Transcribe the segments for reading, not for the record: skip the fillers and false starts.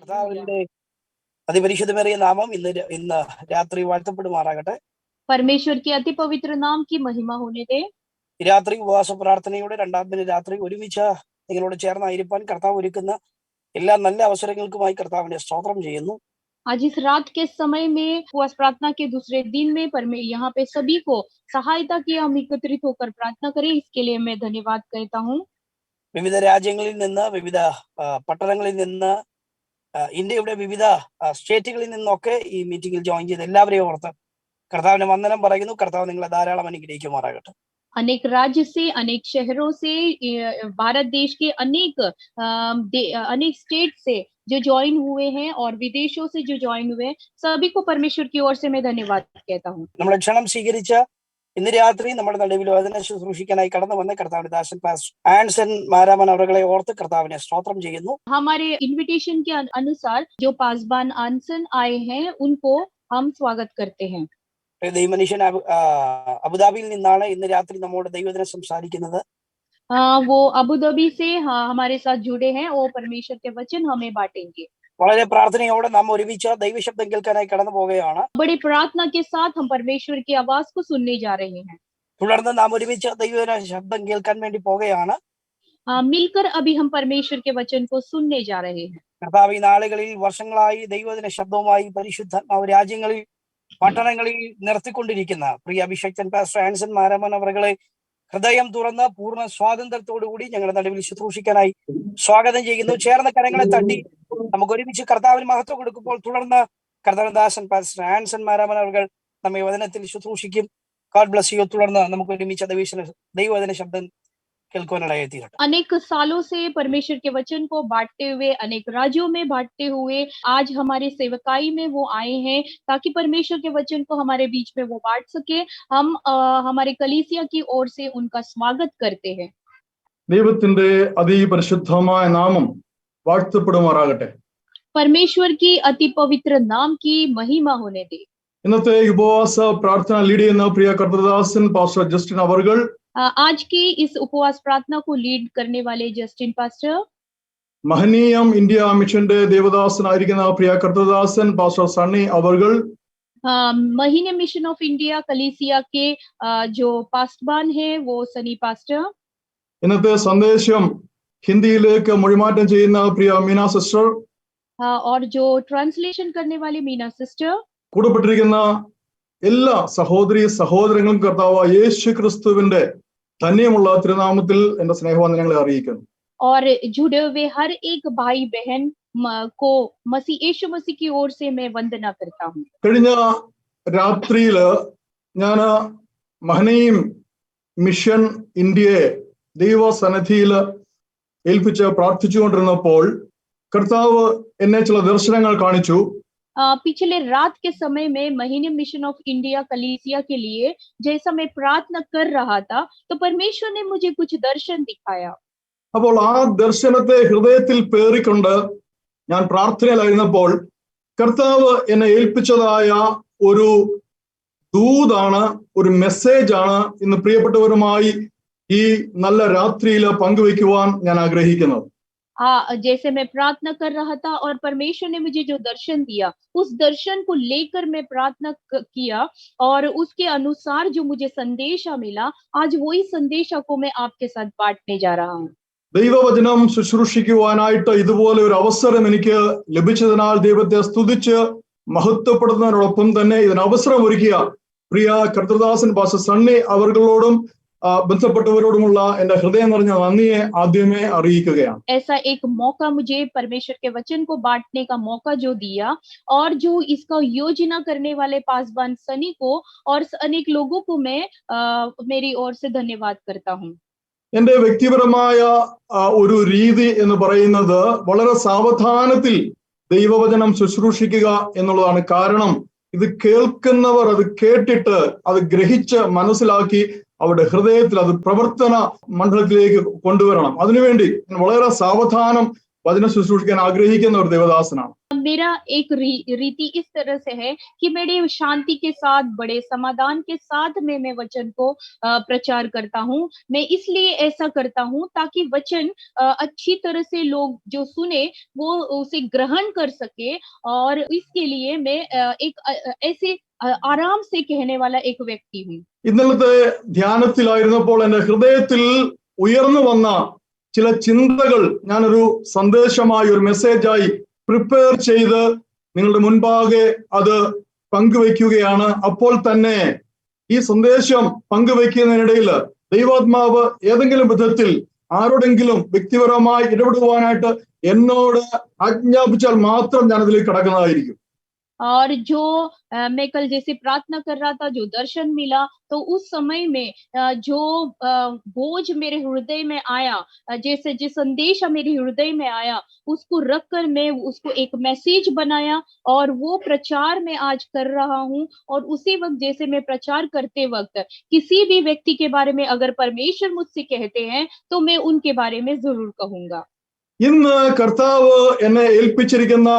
കർത്താവിന്റെ അതിപരിശുദ്ധമേറിയ നാമം ഇന്ന് രാത്രി വാഴ്ത്തപ്പെടുമാറാകട്ടെ. परमेश्वर की अति पवित्र नाम की महिमा होने दे. ഈ രാത്രി ഉപവാസ പ്രാർത്ഥനയുടെ രണ്ടാം ദിന രാത്രി ഒരുമിച്ച് നിങ്ങളോട് ചേർന്നായിരിക്കാൻ കർത്താവ് ഒരുക്കുന്ന എല്ലാ നല്ല അവസരങ്ങൾക്കുമായി കർത്താവിനെ സ്തോത്രം ചെയ്യുന്നു. आज इस रात के समय में उपवास प्रार्थना के दूसरे दिन में यहाँ पे सभी को सहायता की हम एकत्रित होकर प्रार्थना करें, इसके लिए मैं धन्यवाद कहता हूँ. വിവിധ രാജ്യങ്ങളിൽ നിന്ന്, വിവിധ പട്ടണങ്ങളിൽ നിന്ന്, ഇന്ത്യയുടെ വിവിധ സ്റ്റേറ്റുകളിൽ നിന്നൊക്കെ ഈ മീറ്റിംഗിൽ ജോയിൻ ചെയ്ത് എല്ലാവരെയും ഓർത്ത് കർത്താവിന്റെ വന്ദനം പറയുന്നു. കർത്താവ് നിങ്ങളെ ധാരാളം അനുഗ്രഹിക്കുമാറാകട്ടെ. अनेक राज्य से, अनेक शहरों से, भारत देश के अनेक स्टेट से जो ज्वाइन हुए हैं और विदेशों से जो ज्वाइन हुए हैं, सभी को परमेश्वर की ओर से मैं धन्यवाद कहता हूँ. നമ്മുടെ ക്ഷണം സ്വീകരിച്ച ഇന്ന് രാത്രി നമ്മുടെ നടുവിൽ വചനം ശുശ്രൂഷിക്കാനായി കടന്നു വന്ന കർത്താവിന്റെ ദാസൻ പാസ്റ്റർ ആൻസൺ മാരാമൻ അവരെ ഓർത്ത് കർത്താവിനെ സ്തോത്രം ചെയ്യുന്നു. हमारे इन्विटेशन के अनुसार जो पासबान आंसन आए हैं उनको हम स्वागत करते हैं. ദൈവമനുഷ്യൻ അബുദാബിയിൽ നിന്നാണ് ഇന്ന് രാത്രി നമ്മോട് ദൈവവചനം സംസാരിക്കുന്നത്. वो अबू धाबी से हमारे साथ जुड़े हैं. वो परमेश्वर के वचन हमें बांटेंगे. വളരെ പ്രാർത്ഥനയോടെ നാം ഒരുമിച്ച് ദൈവശബ്ദം കേൾക്കാനായി കടന്നു പോവുകയാണ്. बड़ी प्रार्थना के साथ हम परमेश्वर की आवाज को सुनने जा रहे हैं. തുടർന്ന് നാം ഒരുമിച്ച് ദൈവവചന ശബ്ദം കേൾക്കാൻ വേണ്ടി പോവുകയാണ്. मिलकर अभी हम परमेश्वर के वचन को सुनने जा रहे हैं. കർത്താവ് ഈ നാളുകളിൽ വർഷങ്ങളായി ദൈവവചന ശബ്ദവുമായി പരിശുദ്ധാത്മാവ് രാജ്യങ്ങളിൽ പട്ടണങ്ങളിൽ നിർത്തിക്കൊണ്ടിരിക്കുന്ന പ്രിയ അഭിഷക്തൻ പാസ്റ്റർ ആൻസൺ മാരാമൻ അവരെ ഹൃദയം തുറന്ന് പൂർണ്ണ സ്വാതന്ത്ര്യത്തോടുകൂടി ഞങ്ങളുടെ നടുവിൽ ശുശ്രൂഷിക്കാനായി സ്വാഗതം ചെയ്യുന്നു. ചേർന്ന കരങ്ങളെ തട്ടി നമുക്ക് ഒരുമിച്ച് കർത്താവിന് മഹത്വം കൊടുക്കുമ്പോൾ തുടർന്ന് കർത്താവദാസൻ പാസ്റ്റർ ആൻസൺ മാരാമൻ അവർ നമ്മെ വചനത്തിൽ ശുശ്രൂഷിക്കും. God bless you. തുടർന്ന് നമുക്ക് ഒരുമിച്ച് ദൈവവചന ശബ്ദം अनेक सालों से परमेश्वर के वचन को बांटते हुए, अनेक राज्यों में बांटते हुए आज हमारे सेवकाई में वो आए हैं ताकि परमेश्वर के वचन को हमारे बीच में वो बांट सके. हम हमारे कलीसिया की ओर से उनका स्वागत करते हैं. ദൈവത്തിന്റെ അതിപരിശുദ്ധമായ നാമം വാഴ്ത്തപ്പെടുമാറാകട്ടെ. परमेश्वर की अति पवित्र नाम की महिमा होने दे. ഇന്നത്തെ ഉപവാസ പ്രാർത്ഥന ലീഡ് ചെയ്യുന്ന പ്രിയ കർത്തൃദാസൻ പാസ്റ്റർ ജസ്റ്റിൻ അവർകൾ, आज की इस उपवास प्रार्थना को लीड करने वाले जस्टिन पास्टर, മഹനീയം ഇന്ത്യ മിഷന്റെ ദേവദാസനായിരിക്കുന്ന പ്രിയ കർത്തൃദാസൻ പാസ്റ്റർ സണ്ണി അവർകൾ, महीने मिशन ऑफ इंडिया कलीसिया के जो पास्टबान है वो सनी पास्टर. ഇന്നത്തെ സന്ദേശം ഹിന്ദിയിലേക്ക് മൊഴിമാറ്റം ചെയ്യുന്ന പ്രിയ മീന സിസ്റ്റർ, और जो ट्रांसलेशन करने वाले मीना सिस्टर, കൂടപ്പെട്ടിരിക്കുന്ന എല്ലാ സഹോദരി സഹോദരങ്ങളും കർത്താവ് യേശു ക്രിസ്തുവിന്റെ ധന്യമുള്ള തിരുനാമത്തിൽ എന്റെ സ്നേഹവന്ദനങ്ങളെ അറിയിക്കുന്നു. और जुड़े हुए हर एक भाई बहन को यीशु मसीह की ओर से मैं वंदना करता हूँ. കഴിഞ്ഞ രാത്രിയില് ഞാൻ മഹനീയം മിഷൻ ഇന്ത്യയെ ദൈവസന്നിധിയില് ഏൽപ്പിച്ച് പ്രാർത്ഥിച്ചുകൊണ്ടിരുന്നപ്പോൾ കർത്താവ് എന്നെ ചില ദർശനങ്ങൾ കാണിച്ചു. पिछले रात के समय में महीने मिशन ऑफ इंडिया कलीसिया के लिए जैसा मैं प्रार्थना कर रहा था तो परमेश्वर ने मुझे कुछ दर्शन दिखाया. അപ്പോൾ ആ ദർശനത്തെ ഹൃദയത്തിൽ പേറിക്കൊണ്ട് ഞാൻ പ്രാർത്ഥനയിലായിരുന്നപ്പോൾ കർത്താവ് എന്നെ ഏൽപ്പിച്ചതായ ഒരു ദൂതാണ്, ഒരു മെസ്സേജാണ് ഇന്ന് പ്രിയപ്പെട്ടവരുമായി ഈ നല്ല രാത്രിയിൽ പങ്കുവെക്കുവാൻ ഞാൻ ആഗ്രഹിക്കുന്നത്. जैसे मैं प्रार्थना कर रहा था और परमेश्वर ने मुझे जो दर्शन दिया उस दर्शन को लेकर मैं प्रार्थना किया और उसके अनुसार जो मुझे संदेशा मिला, आज वही संदेशा को मैं आपके साथ बांटने जा रहा हूँ. ദൈവവചനം ശുശ്രൂഷിക്കുവാനായിട്ട് ഇതുപോലെ ഒരു അവസരം എനിക്ക് ലഭിച്ചതിനാൽ ദൈവത്തെ സ്തുതിച്ച് മഹത്വപ്പെടുന്നതിനോടൊപ്പം തന്നെ ഇതിന് അവസരം ഒരുക്കിയ പ്രിയ കർത്തൃദാസൻ പാസ്റ്റർ സണ്ണി അവർകളോടും ബന്ധപ്പെട്ടവരോടുമുള്ള എന്റെ ഹൃദയം നിറഞ്ഞ നന്ദിയെ ആദ്യമേ അറിയിക്കുകയാണ്. ऐसा एक मौका मुझे परमेश्वर के वचन को बांटने का मौका जो दिया और जो इसका योजना करने वाले पासबान सनी को और अनेक लोगों को मैं मेरी ओर से धन्यवाद करता हूँ. എന്റെ വ്യക്തിപരമായ ഒരു രീതി എന്ന് പറയുന്നത് വളരെ സാവധാനത്തിൽ ദൈവവചനം ശുശ്രൂഷിക്കുക എന്നുള്ളതാണ്. കാരണം ഇത് കേൾക്കുന്നവർ അത് കേട്ടിട്ട് അത് ഗ്രഹിച്ച് മനസ്സിലാക്കി അവരുടെ ഹൃദയത്തിൽ അത് പ്രവർത്തന മണ്ഡലത്തിലേക്ക് കൊണ്ടുവരണം. അതിനുവേണ്ടി വളരെ സാവധാനം വചന ശുശ്രൂഷിക്കാൻ ആഗ്രഹിക്കുന്ന ഒരു ദേവദാസനാണ്. मेरा एक रीति इस तरह से है कि मेरे शांति के साथ, बड़े समाधान के साथ मैं वचन को प्रचार करता हूँ. मैं इसलिए ऐसा करता हूँ ताकि वचन अच्छी तरह से लोग जो सुने वो उसे ग्रहण कर सके, और इसके लिए मैं एक ऐसे आराम से कहने वाला एक व्यक्ति हूँ. ഇന്നലത്തെ ധ്യാനത്തിലായിരുന്നപ്പോൾ എൻ്റെ ഹൃദയത്തിൽ ഉയർന്നു വന്ന ചില ചിന്തകൾ ഞാനൊരു സന്ദേശമായി, ഒരു മെസ്സേജായി പ്രിപ്പയർ ചെയ്ത് നിങ്ങളുടെ മുൻപാകെ അത് പങ്കുവെക്കുകയാണ്. അപ്പോൾ തന്നെ ഈ സന്ദേശം പങ്കുവെക്കുന്നതിനിടയിൽ ദൈവാത്മാവ് ഏതെങ്കിലും വിധത്തിൽ ആരോടെങ്കിലും വ്യക്തിപരമായി ഇടപെടുവാനായിട്ട് എന്നോട് ആജ്ഞാപിച്ചാൽ മാത്രം ഞാൻ അതിലേക്ക് കടക്കുന്നതായിരിക്കും. और जो मैं कल जैसे प्रार्थना कर रहा था, जो दर्शन मिला, तो उस समय में जो बोझ मेरे हृदय में आया, जैसे जो संदेश मेरे हृदय में आया, उसको रखकर मैं उसको एक मैसेज बनाया और वो प्रचार मैं आज कर रहा हूँ. और उसी वक्त जैसे मैं प्रचार करते वक्त किसी भी व्यक्ति के बारे में अगर परमेश्वर मुझसे कहते हैं तो मैं उनके बारे में जरूर कहूंगा. ഇന്ന് കർത്താവ് എന്നെ ഏൽപ്പിച്ചിരിക്കുന്ന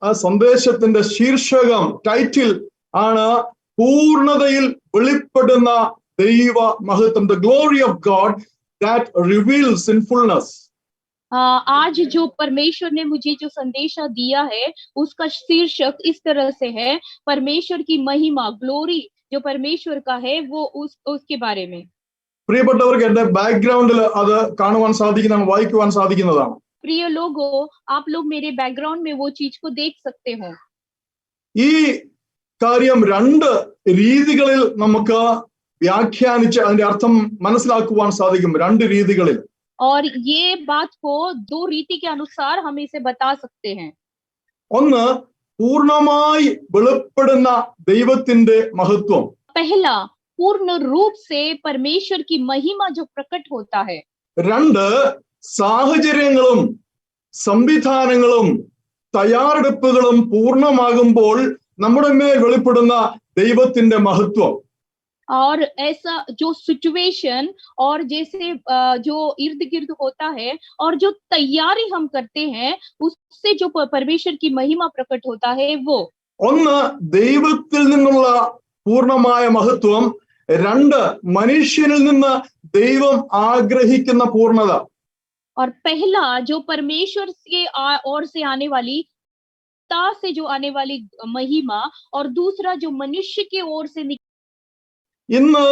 ആ സന്ദേശത്തിന്റെ ശീർഷകം, ടൈറ്റിൽ ആണ് പൂർണ്ണതയിൽ വെളിപ്പെടുന്ന ദൈവ മഹത്വം, the glory of God that reveals in fullness. आज जो परमेश्वर ने मुझे जो संदेशा दिया है उसका शीर्षक इस तरह से है, परमेश्वर की महिमा, ग्लोरी जो परमेश्वर का है वो उसके बारे में. പ്രിയപ്പെട്ടവർക്ക് എന്റെ ബാക്ക്ഗ്രൗണ്ടിൽ അത് കാണുവാൻ സാധിക്കുന്നതാണ്, വായിക്കുവാൻ സാധിക്കുന്നതാണ്. प्रिय लोगों, आप लोग मेरे बैकग्राउंड में वो चीज को देख सकते हो. ഈ കാര്യം രണ്ട് രീതികളിൽ നമുക്ക് വ്യാഖ്യാനിച്ച് അതിന്റെ അർത്ഥം മനസ്സിലാക്കുവാൻ സാധിക്കും, രണ്ട് രീതികളിൽ. और ये बात को दो रीति के अनुसार हम इसे बता सकते हैं. ഒന്ന്, പൂർണ്ണമായി വെളിപ്പെടുന്ന ദൈവത്തിന്റെ മഹത്വം. पहला, पूर्ण रूप से परमेश्वर की महिमा जो प्रकट होता है. രണ്ട്, സാഹചര്യങ്ങളും സംവിധാനങ്ങളും തയ്യാറെടുപ്പുകളും പൂർണ്ണമാകുമ്പോൾ നമ്മുടെ മേൽ വെളിപ്പെടുന്ന ദൈവത്തിന്റെ മഹത്വം. और ऐसा जो सिचुएशन और जैसे जो इर्द गिर्द होता है और जो तैयारी हम करते हैं उससे जो परमेश्वर की महिमा प्रकट होता है वो. ഒന്ന്, ദൈവത്തിൽ നിന്നുള്ള പൂർണ്ണമായ മഹത്വം. രണ്ട്, മനുഷ്യനിൽ നിന്ന് ദൈവം ആഗ്രഹിക്കുന്ന പൂർണ്ണത. और पहला जो परमेश्वर के ओर से आने वाली से जो आने वाली महिमा, और दूसरा जो मनुष्य की ओर से. ഇന്ന്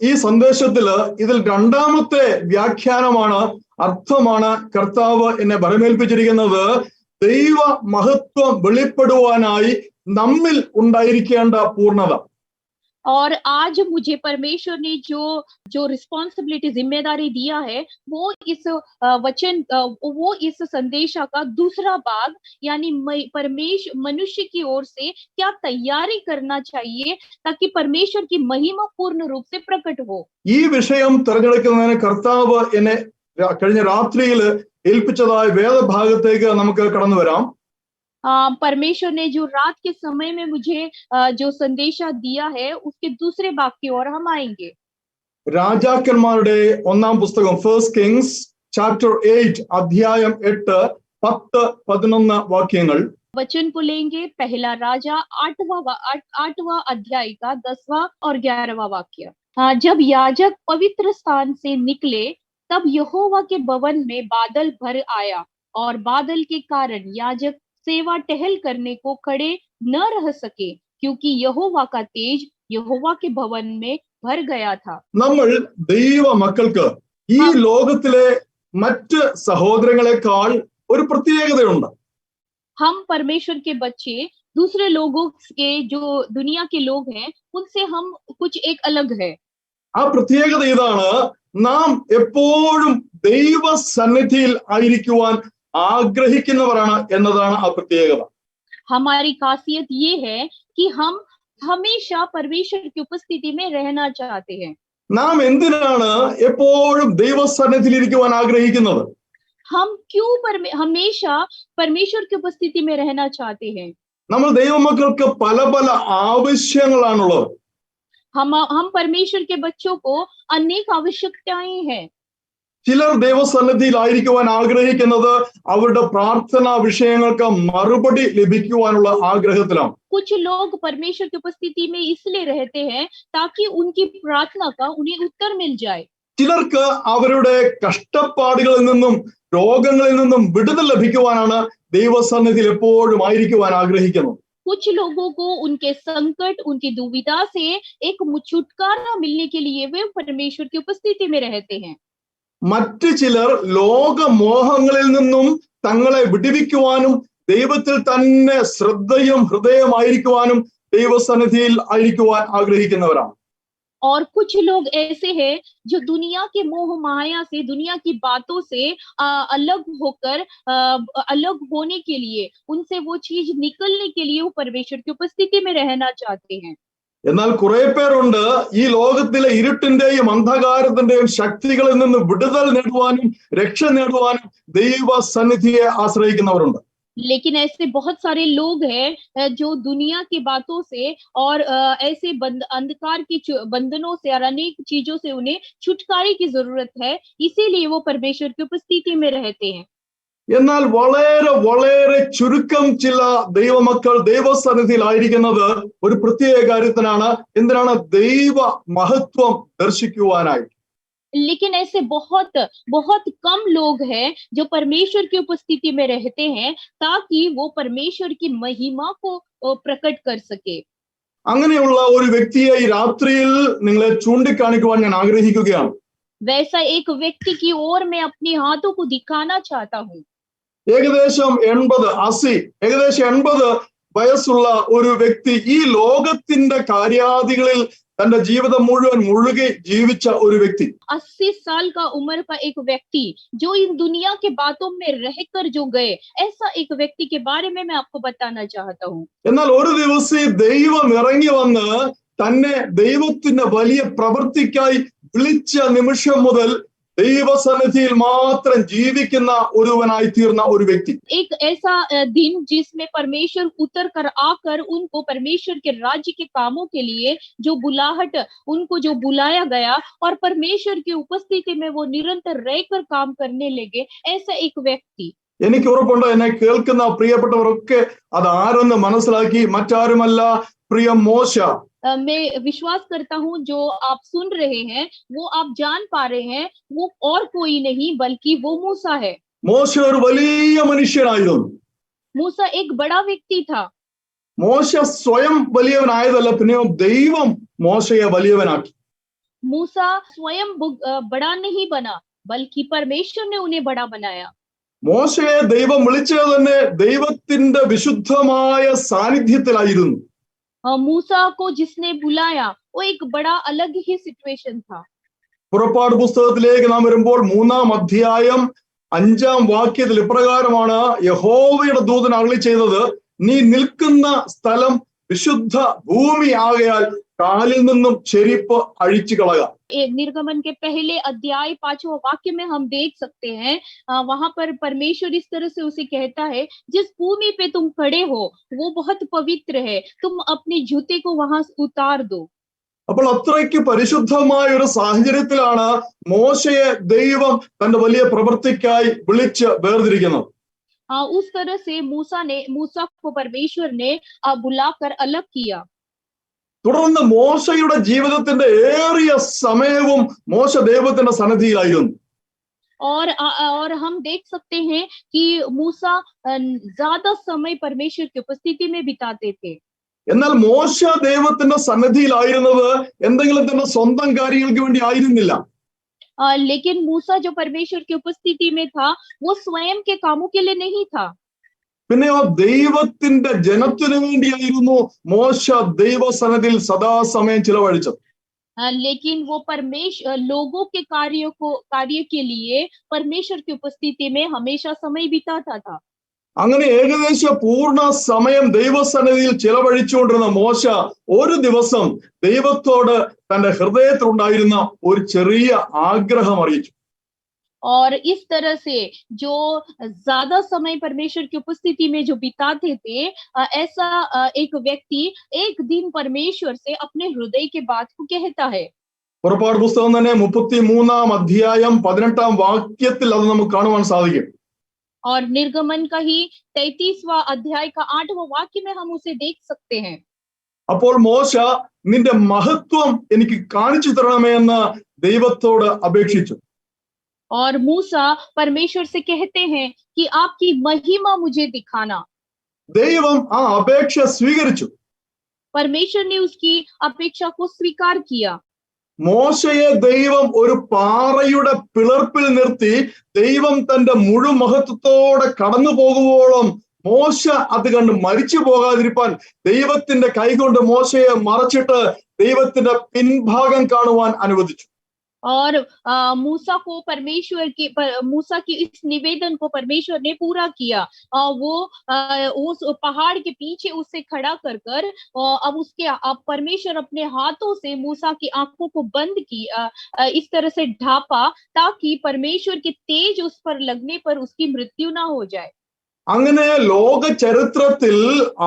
ഈ സന്ദേശത്തില് ഇതിൽ രണ്ടാമത്തെ വ്യാഖ്യാനമാണ്, അർത്ഥമാണ് കർത്താവ് എന്നെ ഭരമേൽപ്പിച്ചിരിക്കുന്നത്. ദൈവ മഹത്വം വെളിപ്പെടുവാനായി നമ്മിൽ ഉണ്ടായിരിക്കേണ്ട പൂർണ്ണത. और आज मुझे परमेश्वर ने जो रिस्पॉन्सिबिलिटी, जिम्मेदारी दिया है वो इस वचन, वो इस संदेशा का दूसरा भाग, यानी मनुष्य की ओर से क्या तैयारी करना चाहिए ताकि परमेश्वर की महिमा पूर्ण रूप से प्रकट हो. ഈ വിഷയം തിരഞ്ഞെടുക്കുന്നതിന് കർത്താവ് എന്നെ കഴിഞ്ഞ രാത്രിയിൽ ഏൽപ്പിച്ചതായ വേദഭാഗത്തേക്ക് നമുക്ക് കടന്നു വരാം. परमेश्वर ने जो रात के समय में मुझे जो संदेशा दिया है उसके दूसरे भाग की ओर हम आएंगे. രാജാക്കന്മാരുടെ ഒന്നാം പുസ്തകം, ഫസ്റ്റ് കിങ്സ് ചാപ്റ്റർ 8 അധ്യായം 8, 10, 11 വാക്യങ്ങൾ. वचन को लेंगे. पहला राजा 8वां अध्याय का 10वां और 11वां वाक्य. जब याजक पवित्र स्थान से निकले तब यहोवा के भवन में बादल भर आया, और बादल के कारण याजक सेवा टहल करने को खड़े न रह सके, क्योंकि यहोवा का तेज यहोवा के भवन में भर गया था. നമ്മൾ ദൈവ മക്കൾക്ക് ഈ ലോകത്തിലെ മറ്റ് സഹോദരങ്ങളെക്കാൾ ഒരു പ്രത്യേകതയുണ്ട്. हम परमेश्वर के बच्चे दूसरे लोगों के, जो दुनिया के लोग हैं, उनसे हम कुछ एक अलग है. ആ പ്രത്യേകത ഇതാണ്, നാം എപ്പോഴും ദൈവ സന്നിധിയിൽ ആയിരിക്കുവാൻ ആഗ്രഹിക്കുന്നവരാണ് എന്നതാണ് ആ പ്രത്യേകത. हमारी खासियत ये है कि हम हमेशा परमेश्वर की उपस्थिति में रहना चाहते हैं. നാം എന്തിനാണ് എപ്പോഴും ദൈവസന്നിധിയിൽ ഇരിക്കുവാൻ ആഗ്രഹിക്കുന്നത്? हम क्यों हमेशा परमेश्वर की उपस्थिति में रहना चाहते हैं? നമ്മൾ ദൈവമക്കൾക്ക് പല പല ആവശ്യങ്ങളാണുള്ളത്. हम परमेश्वर के बच्चों को अनेक आवश्यकताएं हैं. ചിലർ ദൈവസന്നിധിയിലായിരിക്കുവാൻ ആഗ്രഹിക്കുന്നത് അവരുടെ പ്രാർത്ഥനാ വിഷയങ്ങൾക്ക് മറുപടി ലഭിക്കുവാനുള്ള ആഗ്രഹത്തിലാണ്. कुछ लोग परमेश्वर की उपस्थिति में इसलिए रहते हैं ताकि उनकी प्रार्थना का उन्हें उत्तर मिल जाए. ചിലർക്ക് അവരുടെ കഷ്ടപ്പാടുകളിൽ നിന്നും രോഗങ്ങളിൽ നിന്നും വിടുതൽ ലഭിക്കുവാനാണ് ദൈവസന്നിധിയിൽ എപ്പോഴും ആയിരിക്കുവാൻ ആഗ്രഹിക്കുന്നത്. कुछ लोगों को उनके संकट, उनकी दुविधा से एक छुटकारा मिलने के लिए वे परमेश्वर की उपस्थिति में रहते हैं. മറ്റു ചിലർ ലോകമോഹങ്ങളിൽ നിന്നും തങ്ങളെ വിടുവിക്കുവാനും ദൈവത്തിൽ തന്നെ ശ്രദ്ധയും ഹൃദയമായിരിക്കുവാനും ദൈവസന്നിധിയിൽ ആയിരിക്കുവാൻ ആഗ്രഹിക്കുന്നവരാണ്. और कुछ लोग ऐसे हैं जो दुनिया के मोह माया से, दुनिया की बातों से अलग होकर, अलग होने के लिए, उनसे वो चीज निकलने के लिए वो परमेश्वर की उपस्थिति में रहना चाहते हैं. എന്നാൽ കുറെ പേരുണ്ട് ഈ ലോകത്തിലെ ഇരുട്ടിന്റെയും അന്ധകാരത്തിന്റെയും ശക്തികളിൽ നിന്ന് വിടുതൽ നേടുവാനും രക്ഷ നേടുവാനും ദൈവസന്നിധിയെ ആശ്രയിക്കുന്നവരുണ്ട്. लेकिन ऐसे बहुत सारे लोग हैं जो दुनिया की बातों से और ऐसे अंधकार की बंधनों से और अनेक चीजों से उन्हें छुटकारे की जरूरत है, इसीलिए वो परमेश्वर की उपस्थिति में रहते हैं. എന്നാൽ വളരെ വളരെ ചുരുക്കം ചില ദൈവമക്കൾ ദൈവസന്നിധിയിലായിരിക്കുന്നത് ഒരു പ്രത്യേക കാര്യത്തിനാണ്. എന്തിനാണ്? ദൈവ മഹത്വം ദർശിക്കുവാനായി. लेकिन ऐसे बहुत बहुत कम लोग हैं जो परमेश्वर की उपस्थिति में रहते हैं ताकि वो परमेश्वर की महिमा को प्रकट कर सके. അങ്ങനെയുള്ള ഒരു വ്യക്തിയെ ഈ രാത്രിയിൽ നിങ്ങളെ ചൂണ്ടിക്കാണിക്കുവാൻ ഞാൻ ആഗ്രഹിക്കുകയാണ്. वैसा एक व्यक्ति की ओर मैं अपने हाथों को दिखाना चाहता हूँ. ഏകദേശം 80 വയസ്സുള്ള ഒരു വ്യക്തി ഈ ലോകത്തിന്റെ കാര്യാദികളിൽ തന്റെ ജീവിതം മുഴുവൻ മുഴുകി ജീവിച്ച ഒരു വ്യക്തി. 80 साल का उम्र का एक व्यक्ति जो इन दुनिया के बातों में रहकर जो गए, ऐसा एक व्यक्ति के बारे में मैं आपको बताना चाहता हूँ. എന്നാൽ ഒരു ദിവസം ദൈവം ഇറങ്ങി വന്ന് തന്നെ ദൈവത്തിന്റെ വലിയ പ്രവൃത്തിക്കായി വിളിച്ച നിമിഷം മുതൽ ദൈവസന്നിധിയിൽ മാത്രം ജീവിക്കുന്ന ഒരുവനായി തീർന്ന ഒരു വ്യക്തി. एक ऐसा दिन जिसमें परमेश्वर उतर कर आकर उनको परमेश्वर के राज्य के कामों के लिए जो बुलाहट, उनको जो बुलाया गया और परमेश्वर की उपस्थिति में वो निरंतर रहकर काम करने लगे, ऐसा एक व्यक्ति. എനിക്ക് ഉറപ്പുണ്ട് എന്നെ കേൾക്കുന്ന പ്രിയപ്പെട്ടവരൊക്കെ അത് ആരെന്ന് മനസ്സിലാക്കി. മറ്റാരുമല്ല, പ്രിയ മോശ. मैं विश्वास करता हूँ जो आप सुन रहे हैं वो आप जान पा रहे हैं, वो और कोई नहीं बल्कि वो मूसा है. മോശ ഒരു വലിയ മനുഷ്യനായിരുന്നു. मूसा एक बड़ा व्यक्ति था. മോശ സ്വയം വലിയവനായതല്ല, പിന്നെയോ ദൈവം മോശയെ വലിയവനാക്കി. मूसा स्वयं बड़ा नहीं बना बल्कि परमेश्वर ने उन्हें बड़ा बनाया. മോശയെ ദൈവം വിളിച്ചത് തന്നെ ദൈവത്തിന്റെ വിശുദ്ധമായ സാന്നിധ്യത്തിലായിരുന്നു. मूसा को जिसने बुलाया वो एक बड़ा अलग ही सिचुएशन था. പുറപ്പാട് പുസ്തകത്തിലേക്ക് നാം വരുമ്പോൾ 3-ാം അധ്യായം 5-ാം വാക്യത്തിൽ ഇപ്രകാരമാണ് യഹോവയുടെ ദൂതൻ അരുളി ചെയ്തത്, നീ നിൽക്കുന്ന സ്ഥലം വിശുദ്ധ ഭൂമി ആകയാൽ കാലിൽ നിന്നും ചെരിപ്പ് അഴിച്ചു കളക. निर्गमन के पहले अध्याय 5वां वाक्य में हम देख सकते हैं, वहां पर परमेश्वर इस तरह से उसे कहता है, जिस भूमि पे तुम खड़े हो वो बहुत पवित्र है, तुम अपने जूते को वहां उतार दो. അപ്പോൾ അത്രയ്ക്ക് പരിശുദ്ധമായ ഒരു സാഹചര്യത്തിലാണ് മോശയെ ദൈവം തന്റെ വലിയ പ്രവൃത്തിക്കായി വിളിച്ച് വേർതിരിക്കുന്നത്. उस तरह से मूसा को परमेश्वर ने बुलाकर अलग किया. തുടർന്ന് മോശയുടെ ജീവിതത്തിന്റെ ഏറിയ സമയവും മോശ ദൈവത്തിന്റെ സന്നിധിയിലായിരുന്നു. और हम देख सकते हैं कि मूसा ज्यादा समय परमेश्वर की उपस्थिति में बिताते थे. എന്നാൽ മോശ ദൈവത്തിന്റെ സന്നിധിയിലായിരുന്നത് എന്തെങ്കിലും തന്നെ സ്വന്തം കാര്യങ്ങൾക്ക് വേണ്ടി ആയിരുന്നില്ല. लेकिन मूसा जो परमेश्वर की उपस्थिति में था वो स्वयं के कामों के लिए नहीं था. പിന്നെയോ ദൈവത്തിന്റെ ജനത്തിനു വേണ്ടിയായിരുന്നു മോശ ദൈവസന്നിധിയിൽ സദാസമയം ചിലവഴിച്ചത്. लेकिन वो परमेश्वर लोगों के कार्य के लिए परमेश्वर की उपस्थिति में हमेशा समय बिताता था. അങ്ങനെ ഏകദേശ പൂർണ്ണ സമയം ദൈവസന്നിധിയിൽ ചിലവഴിച്ചുകൊണ്ടിരുന്ന മോശ ഒരു ദിവസം ദൈവത്തോട് തന്റെ ഹൃദയത്തിലുണ്ടായിരുന്ന ഒരു ചെറിയ ആഗ്രഹം അറിയിച്ചു. और इस तरह से जो ज्यादा समय परमेश्वर की उपस्थिति में जो बिताते थे, ऐसा एक व्यक्ति एक दिन परमेश्वर से अपने हृदय के बात को कहता है. പുറപ്പാട് പുസ്തകം തന്നെ 33 അധ്യായം 18 വാക്യത്തിൽ അത് നമുക്ക് കാണുവാൻ സാധിക്കും. और निर्गमन का ही 33वां अध्याय का 8वां वाक्य में हम उसे देख सकते हैं. അപ്പോൾ മോശ നിന്റെ മഹത്വം എനിക്ക് കാണിച്ചു തരണമേ എന്ന് ദൈവത്തോട് അപേക്ഷിച്ചു. और मूसा परमेश्वर से कहते हैं कि आपकी महिमा मुझे दिखाना. ദൈവം ആ അപേക്ഷ സ്വീകരിച്ചു. परमेश्वर ने उसकी अपेक्षा को स्वीकार किया. മോശയെ ദൈവം ഒരു പാറയുടെ പിളർപ്പിൽ നിർത്തി ദൈവം തന്റെ മുഴുമഹത്വത്തോടെ കടന്നു പോകുവോളം മോശ അത് കണ്ട് മരിച്ചു പോകാതിരിപ്പാൻ ദൈവത്തിന്റെ കൈകൊണ്ട് മോശയെ മറച്ചിട്ട് ദൈവത്തിന്റെ പിൻഭാഗം കാണുവാൻ അനുവദിച്ചു. और मूसा को मूसा की इस निवेदन को परमेश्वर ने पूरा किया. वो उस पहाड़ के पीछे उसे खड़ा कर अब परमेश्वर अपने हाथों से मूसा की आंखों को बंद किया, इस तरह से ढापा ताकि परमेश्वर के तेज उस पर लगने पर उसकी मृत्यु ना हो जाए. അങ്ങനെ ലോക ചരിത്രത്തിൽ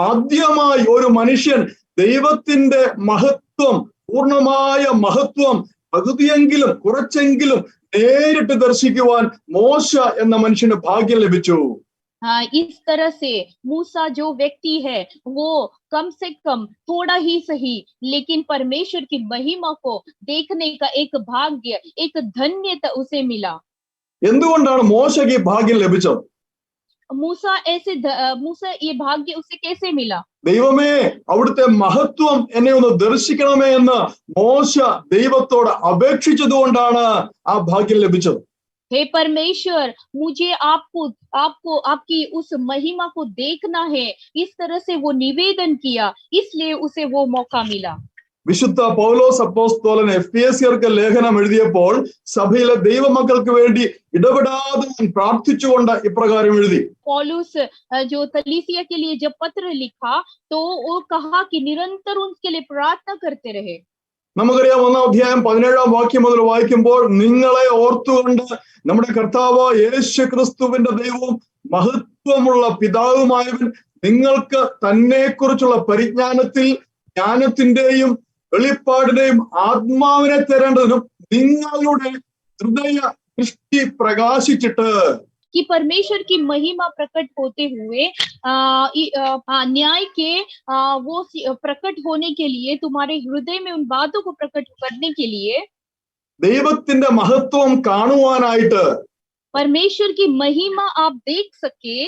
ആദ്യമായി ഒരു മനുഷ്യൻ ദൈവത്തിന്റെ മഹത്വം, പൂർണ്ണമായ മഹത്വം പകുതിയെങ്കിലും കുറച്ചെങ്കിലും നേരിട്ട് ദർശിക്കുവാൻ മോശ എന്ന മനുഷ്യന് ഭാഗ്യം ലഭിച്ചു. इस तरह से मूसा जो व्यक्ति है वो कम से कम थोड़ा ही सही लेकिन परमेश्वर की महिमा को देखने का एक भाग्य, एक धन्यता उसे मिला. എന്തുകൊണ്ടാണ് മോശയ്ക്ക് ഈ ഭാഗ്യം ലഭിച്ചത്? मूसा ये भाग्य उसे कैसे मिला? ദൈവമേ അവിടുത്തെ മഹത്വം എന്നെ ഒന്ന് ദർശിക്കണമേ എന്ന് മോശ ദൈവത്തോട് അപേക്ഷിച്ചതുകൊണ്ടാണ് ആ ഭാഗ്യം ലഭിച്ചത്. हे परमेश्वर, मुझे आपको आपकी उस महिमा को देखना है, इस तरह से वो निवेदन किया, इसलिए उसे वो मौका मिला. വിശുദ്ധ പൗലോസ് അപ്പോസ്തലൻ എഫേസ്യർക്ക് ലേഖനം എഴുതിയപ്പോൾ സഭയിലെ ദൈവമക്കൾക്ക് വേണ്ടി ഇടപെടാതെ പ്രാർത്ഥിച്ചുകൊണ്ട് ഇപ്രകാരം എഴുതി. पौलुस जो कलीसिया के लिए जब पत्र लिखा तो वो कहा कि निरंतर उनके लिए प्रार्थना करते रहे. നമുക്കറിയാം 1 അധ്യായം 17 വാക്യം മുതൽ വായിക്കുമ്പോൾ നിങ്ങളെ ഓർത്തുകൊണ്ട് നമ്മുടെ കർത്താവ് യേശു ക്രിസ്തുവിന്റെ ദൈവവും മഹത്വമുള്ള പിതാവുമായവൻ നിങ്ങൾക്ക് തന്നെ കുറിച്ചുള്ള പരിജ്ഞാനത്തിൽ ജ്ഞാനത്തിന്റെയും വെളിപ്പാടിന്റെയും ആത്മാവിനെ തരേണ്ടതിനും നിങ്ങളുടെ ഹൃദയ ദൃഷ്ടി പ്രകാശിച്ചിട്ട് कि परमेश्वर की महिमा प्रकट होते हुए न्याय के वो प्रकट होने के लिए तुम्हारे हृदय में उन बातों को प्रकट करने के लिए ദൈവത്തിന്റെ മഹത്വം കാണുവാനായിട്ട് परमेश्वर की महिमा आप देख सके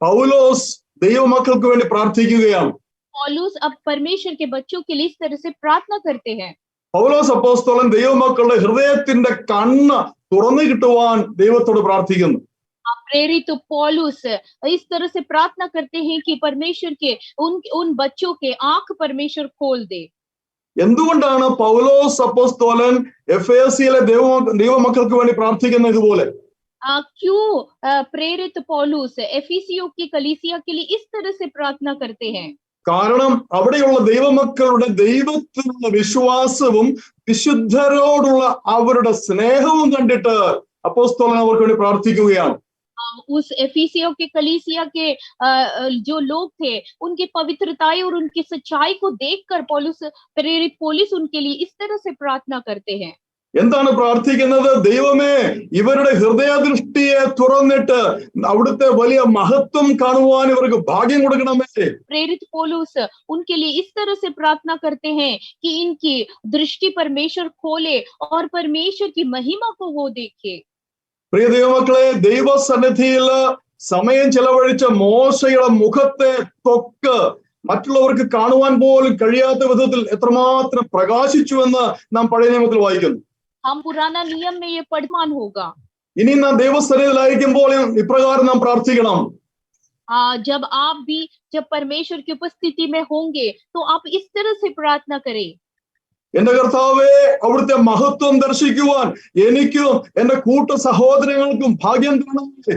പൗലോസ് ദൈവമക്കൾക്ക് വേണ്ടി പ്രാർത്ഥിക്കുകയാണ്. पौलुस अब परमेश्वर के बच्चों के लिए इस तरह से प्रार्थना करते हैं. പൗലോസ് അപ്പോസ്തലൻ ദൈവമക്കളുടെ ഹൃദയത്തിന്റെ കണ്ണ് തുറന്നു കിട്ടുവാൻ ദൈവത്തോട് പ്രാർത്ഥിക്കുന്നു. प्रेरित पौलुस इस तरह से प्रार्थना करते हैं कि परमेश्वर के उन बच्चों के आंख परमेश्वर खोल दे. എന്തുകൊണ്ടാണ് പൗലോസ് അപ്പോസ്തലൻ എഫേസിയിലെ ദൈവമക്കൾക്ക് വേണ്ടി പ്രാർത്ഥിക്കുന്നത് ഇതുപോലെ? क्यों प्रेरित पौलुस एफिसियों की कलीसिया के लिए इस तरह से प्रार्थना करते हैं? കാരണം അവിടെയുള്ള ദൈവമക്കളുടെ ദൈവത്തിലുള്ള വിശ്വാസവും വിശുദ്ധരോടുള്ള അവരുടെ സ്നേഹവും കണ്ടിട്ട് അപ്പോസ്തലൻ അവർക്ക് വേണ്ടി പ്രാർത്ഥിക്കുകയാണ്. उस एफिसियों के कलीसिया के जो लोग थे उनकी पवित्रताई और उनकी सच्चाई को देखकर प्रेरित पौलुस उनके लिए इस तरह से प्रार्थना करते हैं. എന്താണ് പ്രാർത്ഥിക്കുന്നത്? ദൈവമേ ഇവരുടെ ഹൃദയദൃഷ്ടിയെ തുറന്നിട്ട് അവിടുത്തെ വലിയ മഹത്വം കാണുവാൻ ഇവർക്ക് ഭാഗ്യം കൊടുക്കണമേ. प्रेरित पौलुस उनके लिए इस तरह से प्रार्थना करते हैं कि इनकी दृष्टि परमेश्वर खोले और परमेश्वर की महिमा को वो देखे. പ്രിയ ദൈവമക്കളെ, ദൈവസന്നിധിയിൽ സമയം ചെലവഴിച്ച മോശയുടെ മുഖത്തെ ത്വക്ക് മറ്റുള്ളവർക്ക് കാണുവാൻ പോലും കഴിയാത്ത വിധത്തിൽ എത്രമാത്രം പ്രകാശിച്ചുവെന്ന് നാം പഴയ നിയമത്തിൽ വായിക്കുന്നു. हम पुराना नियम में ये पढ़मान होगा. ഇനി നാം ദൈവസന്നിധിയിലായിരിക്കുമ്പോൾ ഇപ്രകാരം നാം പ്രാർത്ഥിക്കണം. जब परमेश्वर की उपस्थिति में होंगे तो आप इस तरह से प्रार्थना करें. എന്റെ കർത്താവേ, അവിടുത്തെ മഹത്വം ദർശിക്കുവാൻ എനിക്കും എന്റെ കൂട്ട സഹോദരങ്ങൾക്കും ഭാഗ്യം തരണമേ.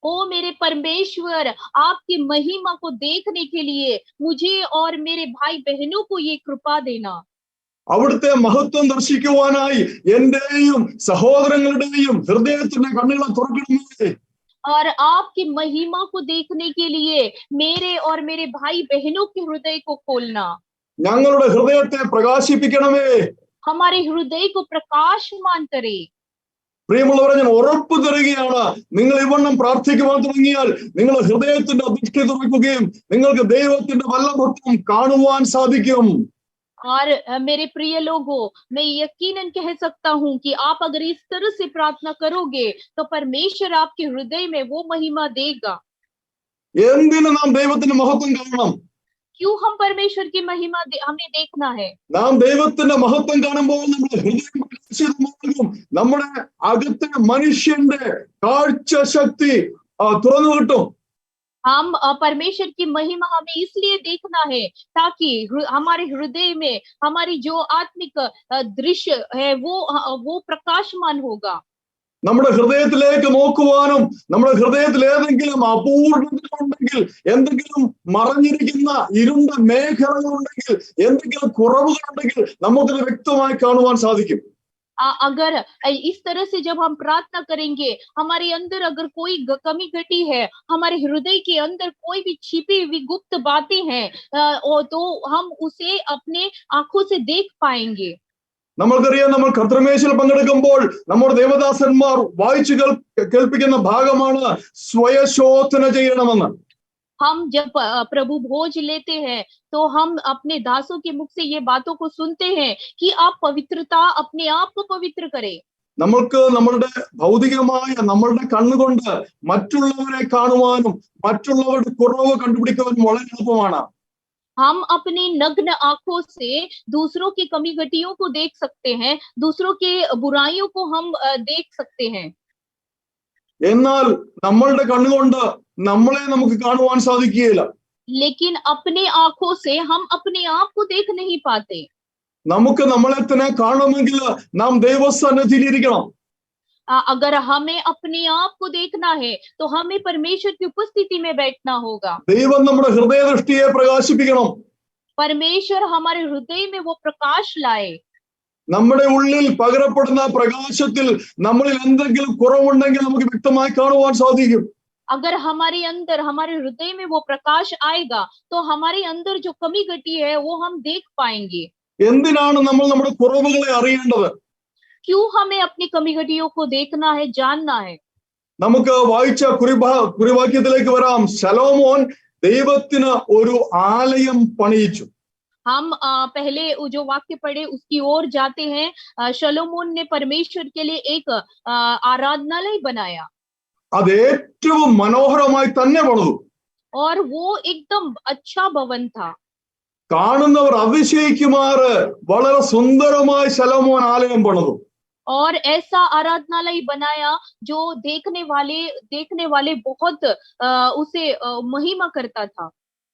ओ मेरे परमेश्वर, आपकी महिमा को देखने के लिए मुझे और मेरे भाई बहनों को ये कृपा देना. അവിടുത്തെ മഹത്വം ദർശിക്കുവാനായി എന്റെയും സഹോദരങ്ങളുടെയും ഹൃദയത്തിന്റെ കണ്ണുകളെ തുറക്കണമേ. और आपकी महिमा को देखने के लिए मेरे और मेरे भाई बहनों के हृदय को खोलना. ഞങ്ങളുടെ ഹൃദയത്തെ പ്രകാശിപ്പിക്കണമേ. हमारे हृदय को प्रकाशमान करे। പ്രിയമുള്ളവരെ, ഞാൻ ഉറപ്പ് തരികയാണ്, നിങ്ങൾ ഇവണ്ണം പ്രാർത്ഥിക്കുവാൻ തുടങ്ങിയാൽ നിങ്ങൾ ഹൃദയത്തിന്റെ ദൃഷ്ടി തുറക്കുകയും നിങ്ങൾക്ക് ദൈവത്തിന്റെ വല്ലഭത്വം കാണുവാൻ സാധിക്കും. और मेरे प्रिय लोगों, मैं यकीनन कह सकता हूं कि आप अगर इस तरह से प्रार्थना करोगे तो परमेश्वर आपके हृदय में वो महिमा देगा। എന്തിന് നാം ദൈവത്തിന്റെ മഹത്വം കാണണം? क्यों हम परमेश्वर की महिमा हमें देखना है? നാം ദൈവത്തിന്റെ മഹത്വം കാണുമ്പോൾ നമ്മുടെ ഹൃദയം പ്രകാശിതമാകും. നമ്മുടെ അകത്തെ മനുഷ്യന്റെ കാഴ്ച ശക്തി തുറന്നു കിട്ടും. हम परमेश्वर की महिमा हमें इसलिए देखना है ताकि हमारे हृदय में हमारी जो आत्मिक दृश्य है वो प्रकाशमान होगा. നമ്മുടെ ഹൃദയത്തിലേക്ക് നോക്കുവാനും നമ്മുടെ ഹൃദയത്തിൽ ഏതെങ്കിലും അപൂർണതകളുണ്ടെങ്കിൽ, എന്തെങ്കിലും മറഞ്ഞിരിക്കുന്ന ഇരുണ്ട മേഖലകളുണ്ടെങ്കിൽ, എന്തെങ്കിലും കുറവുകളുണ്ടെങ്കിൽ നമുക്കത് വ്യക്തമായി കാണുവാൻ സാധിക്കും. अगर इस तरह से जब हम प्रार्थना करेंगे, हमारे अंदर अगर कोई कमी घटी है, हमारे हृदय के अंदर कोई भी छिपी हुई गुप्त बातें हैं, तो हम उसे अपने आंखों से देख पाएंगे. നമ്മൾക്കറിയാം, നമ്മൾ കർത്തൃമേശയിൽ പങ്കെടുക്കുമ്പോൾ നമ്മുടെ ദേവദാസന്മാർ വായിച്ചു കേൾപ്പിക്കുന്ന ഭാഗമാണ് സ്വയശോധന ചെയ്യണമെന്ന്. हम जब प्रभु भोज लेते हैं तो हम अपने दासों के मुख से ये बातों को सुनते हैं कि आप पवित्रता अपने आप को पवित्र करें. നമ്മൾക്ക് നമ്മളുടെ ഭൗതികമായ നമ്മളുടെ കണ്ണുകൊണ്ട് മറ്റുള്ളവരെ കാണുവാനും മറ്റുള്ളവരുടെ കുറവ് കണ്ടുപിടിക്കുവാനും വളരെ എളുപ്പമാണ്. हम अपनी नग्न आंखों से दूसरों की कमी घटियों को देख सकते हैं, दूसरों के बुराइयों को हम देख सकते हैं. എന്നാൽ നമ്മളുടെ കണ്ണുകൊണ്ട് നമ്മളെ നമുക്ക് കാണുവാൻ സാധിക്കുകയില്ല. लेकिन अपने आंखों से हम अपने आप को देख नहीं पाते. നമുക്ക് നമ്മളെ തന്നെ കാണണമെങ്കിൽ നാം ദൈവസന്നിധിയിലിരിക്കണം. अगर हमें अपने आप को देखना है तो हमें परमेश्वर की उपस्थिति में बैठना होगा. ദൈവം നമ്മുടെ ഹൃദയദൃഷ്ടിയെ പ്രകാശിപ്പിക്കണം. परमेश्वर हमारे हृदय में वो प्रकाश लाए. നമ്മുടെ ഉള്ളിൽ പകരപ്പെടുന്ന പ്രകാശത്തിൽ നമ്മളിൽ എന്തെങ്കിലും കുറവുണ്ടെങ്കിൽ നമുക്ക് വ്യക്തമായി കാണുവാൻ സാധിക്കും. अगर हमारे अंदर हमारे हृदय में वो प्रकाश आएगा तो हमारे अंदर जो कमी घटी है वो हम देख पाएंगे. എന്തിനാണ് നമ്മൾ നമ്മുടെ കുറവുകളെ അറിയേണ്ടത്? क्यों हमें अपनी कमी घटियों को देखना है, जानना है? നമുക്ക് വായിച്ച കുറിവാക്യത്തിലേക്ക് വരാം. ശലോമോൻ ദൈവത്തിന് ഒരു ആലയം പണിയിച്ചു. हम पहले जो वाक्य पढ़े उसकी ओर जाते हैं. शलोमोन ने परमेश्वर के लिए एक आराधनालय बनाया. അത് ഏറ്റവും മനോഹരമായി തന്നെ പണിതു. और वो एकदम अच्छा भवन था. കാണുന്നവർ അതിശയിക്കുമാറ് വളരെ സുന്ദരമായി ശലോമോൻ ആലയം പണിതു. और ऐसा आराधनालय बनाया जो देखने वाले बहुत उसे महिमा करता था.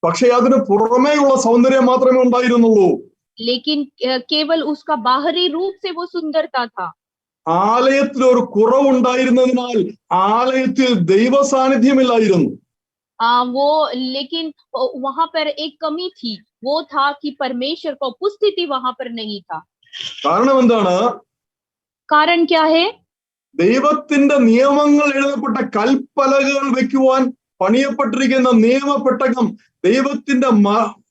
പക്ഷെ അതിന് പുറമേയുള്ള സൗന്ദര്യം മാത്രമേ ഉണ്ടായിരുന്നുള്ളൂ. लेकिन केवल उसका बाहरी रूप से वो सुंदरता था. ആലയത്തിൽ ഒരു കുറവുണ്ടായിരുന്നതിനാൽ ആലയത്തിൽ ദൈവ സാന്നിധ്യമില്ലായിരുന്നു. वो लेकिन वहां पर एक कमी थी, वो था कि परमेश्वर का उपस्थिति वहां पर नहीं था. കാരണം എന്താണ്? कारण क्या है? ദൈവത്തിന്റെ നിയമങ്ങൾ എഴുതപ്പെട്ട കൽപ്പലകൾ വെക്കുവാൻ പണിയപ്പെട്ടിരിക്കുന്ന നിയമപ്പെട്ടകം ദൈവത്തിന്റെ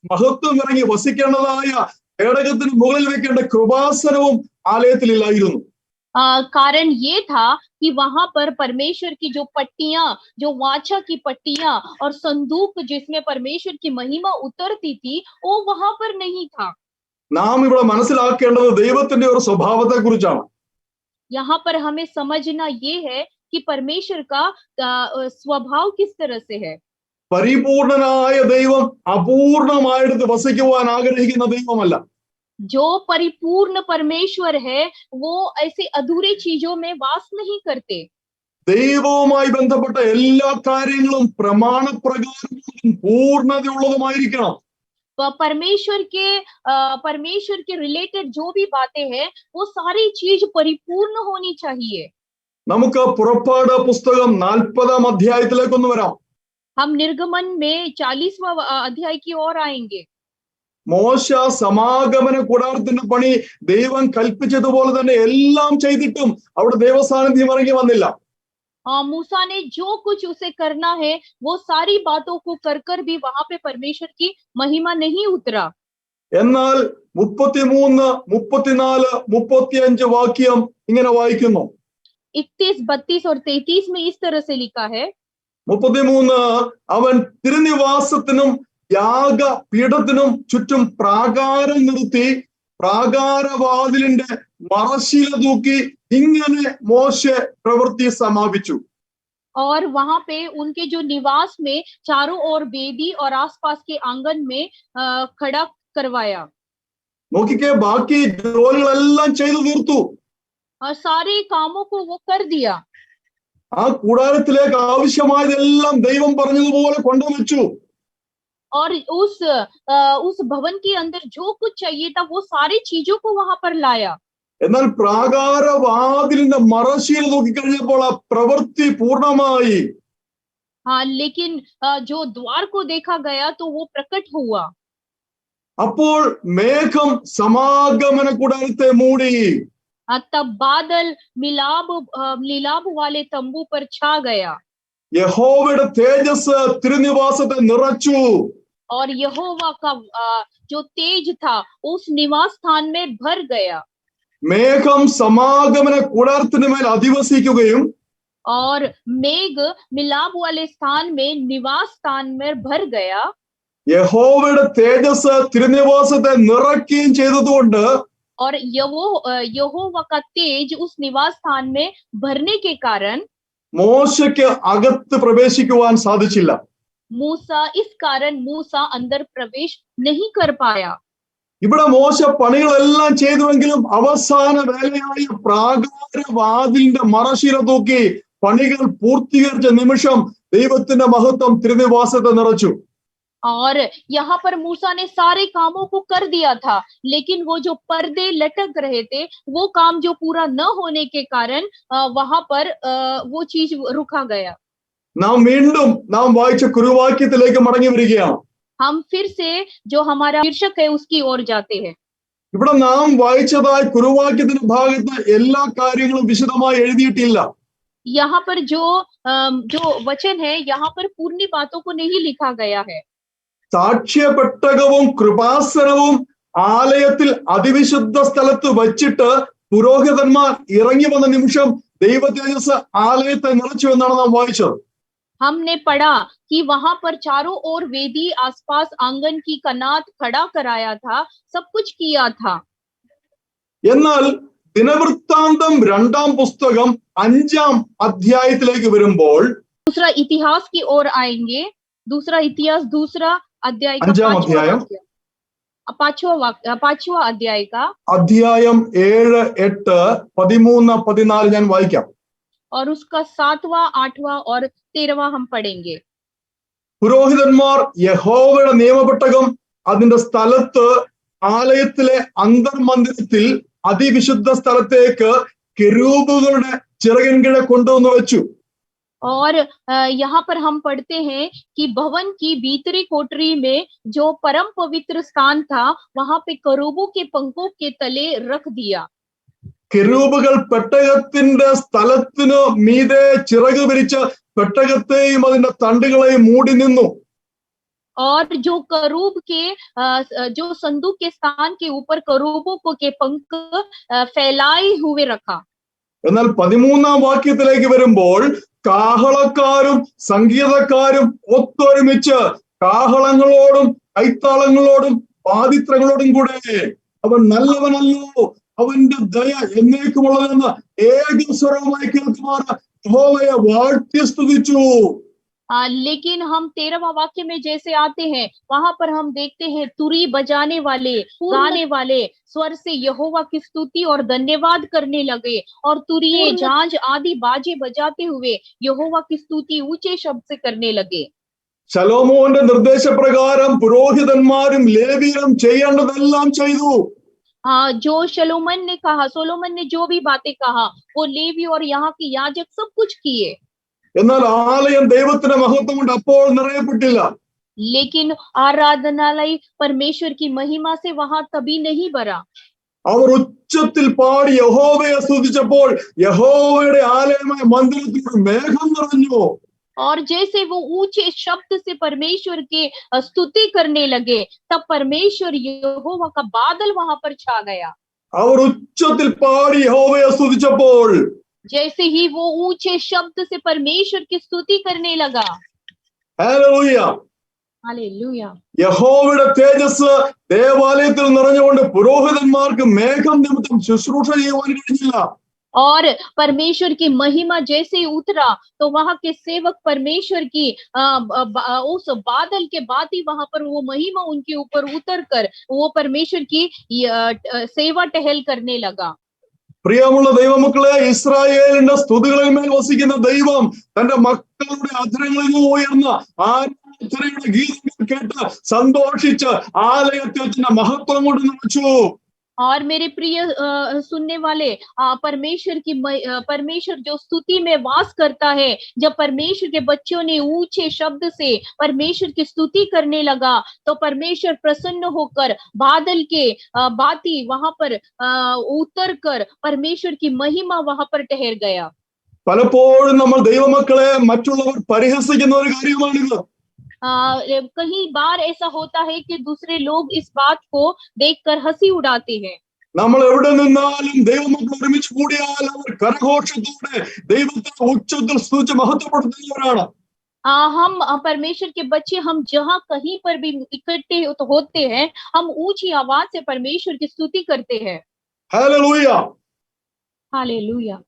മഹത്വം ഇറങ്ങി വസിക്കേണ്ടതായ പേടകത്തിന് മുകളിൽ വെക്കേണ്ട കൃപാസനവും ആലയത്തിലില്ലായിരുന്നു. कारण ये था कि वहां पर परमेश्वर की जो पट्टियां, जो वाचा की पट्टियां और संदूक जिसमें परमेश्वर की महिमा उतरती थी वो वहां पर नहीं था. നാം ഇവിടെ മനസ്സിലാക്കേണ്ടത് ദൈവത്തിന്റെ ഒരു സ്വഭാവത്തെ കുറിച്ചാണ്. यहाँ पर हमें समझना ये है कि परमेश्वर का स्वभाव किस तरह से है. പരിപൂർണനായ ദൈവം അപൂർണമായിട്ട് വസിക്കുവാൻ ആഗ്രഹിക്കുന്ന ദൈവമല്ല. जो परिपूर्ण परमेश्वर है वो ऐसे अधूरे चीजों में वास नहीं करते. ദൈവവുമായി ബന്ധപ്പെട്ട എല്ലാ കാര്യങ്ങളും പ്രമാണപ്രകാരമുള്ളതും പൂർണ്ണതയുള്ളതുമായിരിക്കണം. परमेश्वर के रिलेटेड जो भी बातें हैं वो सारी चीज परिपूर्ण होनी चाहिए. നമുക്ക് പുറപ്പാട് പുസ്തകം 40-ാം അധ്യായത്തിലേക്കൊന്ന് വരാം. हम निर्गमन में 40वां अध्याय की ओर आएंगे. മോശ സമാഗമന കൂടാരത്തിന്റെ പണി ദൈവം കൽപ്പിച്ചതുപോലെ തന്നെ എല്ലാം ചെയ്തിട്ടും അവിടെ ദൈവസാന്നിധ്യം ഇറങ്ങി വന്നില്ല. मूसा ने जो कुछ उसे करना है वो सारी बातों को कर भी वहां पे परमेश्वर की महिमा नहीं उतरा. എന്നാൽ 33, 34, 35 വാക്യം ഇങ്ങനെ വായിക്കുന്നു. 31, 32 और 33 में इस तरह से लिखा है. 33 അവൻ തിരുനിവാസത്തിനും യാഗപീഠത്തിനും ചുറ്റും പ്രാകാരം നിർത്തി പ്രാകാരവാതിലിന്റെ മറശ്ശീല തൂക്കി ഇങ്ങനെ മോശെ പ്രവൃത്തി സമാപിച്ചു. और वहां पे उनके जो निवास में चारों ओर वेदी और आसपास के आंगन में खड़ा करवाया. നോക്കിക്കേ, ബാക്കി ജോലികളെല്ലാം ചെയ്തു തീർത്തു. और सारे कामों को वो कर दिया. ആ കൂടാരത്തിലേക്ക് ആവശ്യമായതെല്ലാം ദൈവം പറഞ്ഞതുപോലെ കൊണ്ടുവച്ചു. और उस भवन के अंदर जो कुछ चाहिए था वो सारी चीजों को वहां पर लाया. എന്നാൽ പ്രാകാരവാതിലിന്റെ മറശ്ശീല നോക്കിക്കഴിഞ്ഞപ്പോൾ ആ പ്രവൃത്തി പൂർണ്ണമായി. हाँ, लेकिन जो द्वार को देखा गया तो वो प्रकट हुआ. അപ്പോൾ മേഘം സമാഗമന കൂടാരത്തെ മൂടി. तब बादल मिलाप वाले तंबू पर छा गया. യഹോവയുടെ തേജസ് തിരുനിവാസത്തെ നിറച്ചു. और यहोवा का जो तेज था उस निवास स्थान में भर गया. മേഘം സമാഗമന കൂടാരത്തിന് മേൽ അധിവസിക്കുകയും और मेघ मिलाप वाले स्थान में निवास स्थान में भर गया. യഹോവയുടെ തേജസ് തിരുനിവാസത്തെ നിറയ്ക്കുകയും ചെയ്തതുകൊണ്ട് और यहोवा का तेज उस निवास स्थान में भरने के कारण മോശയ്ക്ക് അകത്ത് പ്രവേശിക്കുവാൻ സാധിച്ചില്ല. इस कारण मूसा अंदर प्रवेश नहीं कर पाया. ഇവിടെ മോശ പണികളെല്ലാം ചെയ്തുവെങ്കിലും അവസാന വേലയായ പ്രാകാരവാതിലിന്റെ മറശ്ശീല തൂക്കി പണികൾ പൂർത്തീകരിച്ച നിമിഷം ദൈവത്തിന്റെ മഹത്വം തിരുനിവാസത്തെ നിറച്ചു. और यहाँ पर मूसा ने सारे कामों को कर दिया था, लेकिन वो जो पर्दे लटक रहे थे वो काम जो पूरा न होने के कारण वहां पर वो चीज रुका गया. നാം വീണ്ടും നാം വായിച്ച കുറുവാക്യത്തിലേക്ക് മടങ്ങി വരികയാണ്. हम फिर से जो हमारा शीर्षक है उसकी ओर जाते हैं. ഇവിടെ നാം വായിച്ചതായി കുറുവാക്യത്തിന്റെ ഭാഗത്ത് എല്ലാ കാര്യങ്ങളും വിശദമായി എഴുതിയിട്ടില്ല. यहाँ पर जो वचन है यहाँ पर पूर्ण बातों को नहीं लिखा गया है. സാക്ഷ്യപ്പെട്ടകവും കൃപാസനവും ആലയത്തിൽ അതിവിശുദ്ധ സ്ഥലത്ത് വച്ചിട്ട് പുരോഹിതന്മാർ ഇറങ്ങി വന്ന നിമിഷം ദൈവ തേജസ് ആലയത്തെ നിറച്ചു എന്നാണ് നാം വായിച്ചത്. हमने पढ़ा कि वहां पर चारों ओर वेदी आसपास आंगन की कनात खड़ा कराया था, सब कुछ किया था. എന്നാൽ ദിനവൃത്താന്തം 2-ാം പുസ്തകം 5-ാം അധ്യായത്തിലേക്ക് വരുമ്പോൾ दूसरा इतिहास की ओर आएंगे. दूसरा इतिहास 2 अध्याय का 5-ാം അധ്യായം 5वां अध्याय का അധ്യായം 7, 8, 13, 14 ഞാൻ വായിക്കാം. और उसका 7वां, 8वां और 13वां हम पढ़ेंगे. പുരോഹിതന്മാർ യഹോവയുടെ നിയമപെട്ടകം അതിന്റെ സ്ഥലത്ത് ആലയത്തിലെ അന്തർമന്ദിരത്തിൽ അതിവിശുദ്ധ സ്ഥലത്തേക്ക് കെരൂബുകളുടെ ചിറകിൻകീഴെ കൊണ്ടുവന്നു വെച്ചു. और यहाँ पर हम पढ़ते हैं कि भवन की भीतरी कोठरी में जो परम पवित्र स्थान था वहां पे करूबों के पंखों के तले रख दिया. കെരൂബുകൾ പെട്ടകത്തിന്റെ സ്ഥലത്തിനു മീതെ ചിറക് വിരിച്ച് പെട്ടകത്തെയും അതിന്റെ തണ്ടുകളെയും മൂടി നിന്നു. और जो करूब के जो संदूक के स्थान के ऊपर करूबों को के पंख फैलाए हुए रखा. എന്നാൽ 13-ാം വാക്യത്തിലേക്ക് വരുമ്പോൾ കാഹളക്കാരും സംഗീതക്കാരും ഒത്തൊരുമിച്ച് കാഹളങ്ങളോടും കൈത്താളങ്ങളോടും പാതിത്രങ്ങളോടും കൂടെ അവൻ നല്ലവനല്ലോ, അവന്റെ ദയ എന്നേക്കുമുള്ളതെന്ന് ഏകസ്വരമായി കേൾക്കുമാർ യഹോവയെ വാഴ്ത്തി സ്തുതിച്ചു. लेकिन हम 13वां वाक्य में जैसे आते हैं वहां पर हम देखते हैं तुरी बजाने वाले, गाने वाले स्वर से यहोवा की स्तुति और धन्यवाद करने लगे और तुरिये, झांझ आदि बाजे बजाते हुए यहोवा की स्तुति ऊंचे शब्द से करने लगे. ശലോമോന്റെ നിർദ്ദേശപ്രകാരം പുരോഹിതന്മാരും ലേവിയരും ചെയ്യേണ്ടതെല്ലാം ചെയ്തു. हाँ, जो सोलोमन ने जो भी बातें कहा वो लेवी और यहाँ के याजक सब कुछ किए. എന്നാൽ ആലയം ദൈവത്തിന്റെ മഹത്വം കൊണ്ട് അപ്പോൾ നിറയപ്പെട്ടില്ല. लेकिन आराधनालय परमेश्वर की महिमा से वहां तभी नहीं भरा. അവർ ഉച്ചത്തിൽ പാടി യഹോവയെ സ്തുതിച്ചപ്പോൾ യഹോവയുടെ ആലയമായ മന്ദിരത്തിലൂടെ മേഘം നിറഞ്ഞു. और जैसे वो ऊंचे शब्द से परमेश्वर की स्तुति करने लगे, तब परमेश्वर यहोवा का बादल वहां पर छा गया। അവർ ഉച്ചത്തിൽ പാടി യഹോവയെ സ്തുതിച്ചപ്പോൾ जैसे ही वो ऊंचे शब्द से परमेश्वर की स्तुति करने लगा, ഹല്ലേലൂയ, हालेलुया, യഹോവയുടെ തേജസ് ദേവാലയത്തിൽ നിറഞ്ഞുകൊണ്ട് പുരോഹിതന്മാർക്ക് മേഘം നിമിത്തം ശുശ്രൂഷ ചെയ്യുവാൻ കഴിഞ്ഞില്ല. और परमेश्वर की महिमा जैसे ही उतरा तो वहां के सेवक परमेश्वर की उस बादल के बाद ही वहां पर वो महिमा उनके ऊपर उतर कर वो परमेश्वर की सेवा टहल करने लगा। പ്രിയമുള്ള ദൈവമക്കളെ, ഇസ്രായേലിന്റെ സ്തുതികളിന്മേൽ വസിക്കുന്ന ദൈവം തന്റെ മക്കളുടെ അധരങ്ങളിൽ നിന്ന് ഉയർന്ന ആരാധനയുടെ ഗീതങ്ങൾ കേട്ട് സന്തോഷിച്ച് ആലയത്തെ തന്റെ മഹത്വം കൊണ്ട് നിറച്ചു. और मेरे प्रिय सुनने वाले, परमेश्वर जो स्तुति में वास करता है, जब परमेश्वर के बच्चों ने ऊंचे शब्द से परमेश्वर की स्तुति करने लगा तो परमेश्वर प्रसन्न होकर बादल के बाती वहां पर उतर कर परमेश्वर की महिमा वहां पर ठहर गया। പലപ്പോഴും നമ്മൾ ദൈവമക്കളെ മറ്റുള്ളവർ പരിഹസിക്കുന്ന ഒരു കാര്യമാണിത്. कई बार ऐसा होता है कि दूसरे लोग इस बात को देखकर हंसी उड़ाते हैं। നമ്മൾ എവിടെ നിന്നാലും ദൈവമക്കൾ ഒരുമിച്ച് കൂടിയാൽ അവർ കരഘോഷത്തോടെ ദൈവത്തെ ഉച്ചത്തിൽ സ്തുതിച്ച് മഹത്വപ്പെടുത്തുന്നവരാണ്. हम परमेश्वर के बच्चे, हम जहाँ कहीं पर भी इकट्ठे होते हैं, हम ऊंची आवाज से परमेश्वर की स्तुति करते हैं। Hallelujah, hallelujah.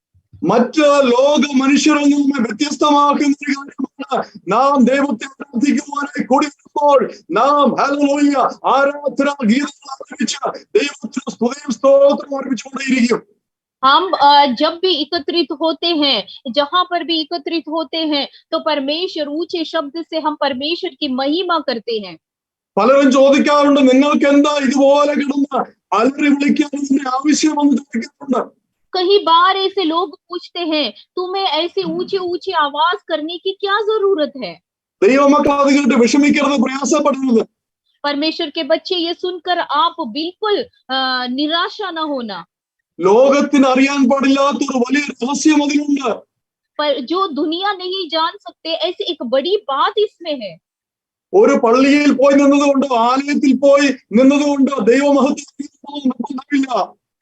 മറ്റ് ലോക മനുഷ്യരിൽ നിന്ന് വ്യത്യസ്തമാക്കുന്ന ഒരു കാര്യമാണ് നാം ദൈവത്തെ ആരാധിക്കുവാനായി കൂടി വരുമ്പോൾ നാം ഹല്ലേലൂയ ആരാധന ഗീതങ്ങൾ ആലപിച്ച് ദൈവത്തിന് സ്തുതിയും സ്തോത്രവും അർപ്പിച്ചുകൊണ്ടേയിരിക്കും. हम जब भी एकत्रित होते हैं, जहां पर भी एकत्रित होते हैं, तो परमेश्वर ऊंचे शब्द से हम परमेश्वर की महिमा करते हैं। പലരും ചോദിക്കാറുണ്ട്, നിങ്ങൾക്ക് എന്താ ഇതുപോലെ കിടന്ന് അലറി വിളിക്കാനുള്ള ആവശ്യമെന്ന് ചോദിക്കാറുണ്ട്. कई बार ऐसे लोग पूछते हैं, तुम्हें ऐसे ऊंची ऊंची आवाज करने की क्या जरूरत है? ദൈവമക്കൾ അത് കേട്ട് വിഷമിക്കരുത്, പ്രയാസപ്പെടരുത്. परमेश्वर के बच्चे, ये सुनकर आप बिल्कुल निराशा न होना। ലോകത്തിന് അറിയാൻ പാടില്ലാത്ത ഒരു വലിയ രഹസ്യം അതിലുണ്ട്. पर जो दुनिया नहीं जान सकते, ऐसी एक बड़ी बात इसमें है। ഒരു പള്ളിയിൽ പോയി നിന്നതുകൊണ്ടോ ആലയത്തിൽ പോയി നിന്നതുകൊണ്ടോ ദൈവമഹത്വമില്ല.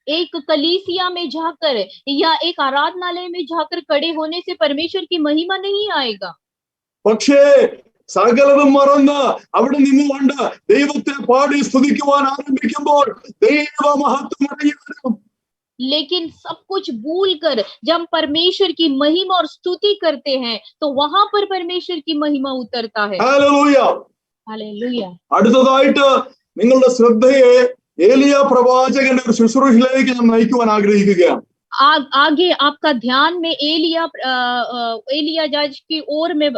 एक कलीसिया में जाकर या एक आराधनालय में जाकर खड़े होने से परमेश्वर की महिमा नहीं आएगा। പക്ഷേ സകലതും മറന്ന് അവിടെ നിന്നുകൊണ്ട് ദൈവത്തെ പാടി സ്തുതിക്കുവാൻ ആരംഭിക്കുമ്പോൾ ദൈവമഹത്വം ഇറങ്ങി വരും. लेकिन सब कुछ भूल कर जब परमेश्वर की महिमा और स्तुति करते हैं तो वहां पर परमेश्वर की महिमा उतरता है। ഹല്ലേലൂയ. हालेलुया। അടുത്തതായിട്ട് നിങ്ങളുടെ ശ്രദ്ധയെ ഏലിയ പ്രവാചകന്റെ ഒരു ശുശ്രൂഷയിലേക്ക് ഞാൻ നയിക്കുവാൻ ആഗ്രഹിക്കുകയാണ്. आगे आपका ध्यान में एलिया जाज की ओर में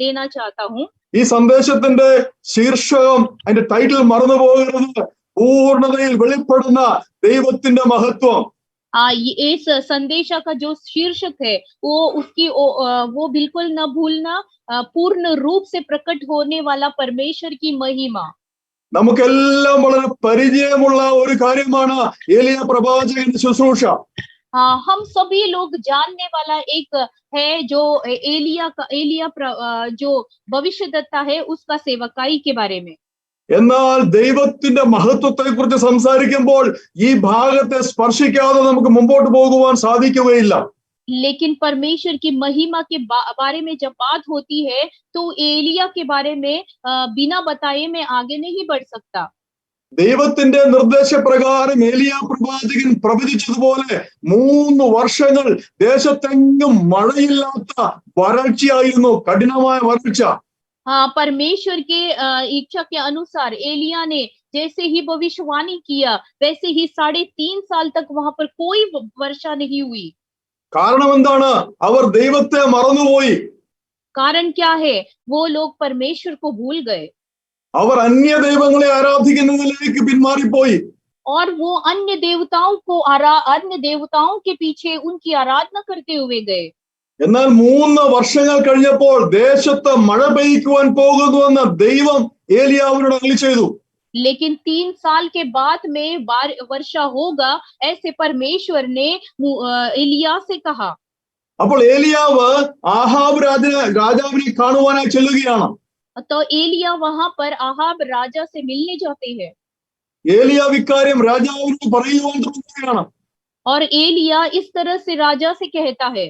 देना चाहता हूँ। ഈ സന്ദേശത്തിന്റെ ശീർഷകം, അതിന്റെ ടൈറ്റിൽ മറന്നു പോകരുത്, പൂർണ്ണതയിൽ വെളിപ്പെടുന്ന ദൈവത്തിന്റെ മഹത്വം. इस संदेशा का जो शीर्षक है वो बिल्कुल न भूलना, पूर्ण रूप से प्रकट होने वाला परमेश्वर की महिमा। നമുക്കെല്ലാം വളരെ പരിചയമുള്ള ഒരു കാര്യമാണ് ഏലിയ പ്രവാചകന്റെ ശുശ്രൂഷ. हम सभी लोग जानने वाला एक है जो एलिया जो भविष्यद्वक्ता है, उसका सेवकाई के बारे में। എന്നാൽ ദൈവത്തിന്റെ മഹത്വത്തെ കുറിച്ച് സംസാരിക്കുമ്പോൾ ഈ ഭാഗത്തെ സ്പർശിക്കാതെ നമുക്ക് മുമ്പോട്ട് പോകുവാൻ സാധിക്കുകയില്ല. लेकिन परमेश्वर की महिमा के बारे में जब बात होती है तो एलिया के बारे में बिना बताए मैं आगे नहीं बढ़ सकता। ദൈവത്തിന്റെ നിർദ്ദേശപ്രകാരം ഏലിയ പ്രവാചകൻ പ്രവചിച്ചതുപോലെ 3 വർഷങ്ങൾ ദേശത്തെങ്ങും മഴയില്ലാത്ത വരൾച്ചയായിരുന്നു, കഠിനമായ വരൾച്ച. परमेश्वर के इच्छा के अनुसार एलिया ने जैसे ही भविष्यवाणी किया, वैसे ही 3.5 साल तक वहां पर कोई वर्षा नहीं हुई। കാരണം എന്താണ്? അവർ ദൈവത്തെ മറന്നുപോയി. कारण क्या है? वो लोग परमेश्वर को भूल गए അവർ അന്യ ദൈവങ്ങളെ ആരാധിക്കുന്നതിലേക്ക് പിന്മാറിപ്പോയി. और वो अन्य देवताओं के पीछे उनकी आराधना करते हुए गए। എന്നാൽ 3 വർഷങ്ങൾ കഴിഞ്ഞപ്പോൾ ദേശത്ത് മഴ പെയ്യുവാൻ പോകുന്നുവെന്ന് ദൈവം ഏലിയാവിനോട് അരുളി ചെയ്തു. लेकिन 3 साल के बाद में वर्षा होगा, ऐसे परमेश्वर ने एलिया से कहा. അപ്പോൾ ഏലിയാവ് ആഹാബ് രാജാവിനെ കാണുവാനായി ചെല്ലുകയാണ്. तो एलिया वहां पर आहाब राजा से मिलने जाते हैं ഏലിയാവ് ഇക്കാര്യം രാജാവിനോട് പറയുവാൻ തുടങ്ങുകയാണ്. और एलिया इस तरह से राजा से कहता है.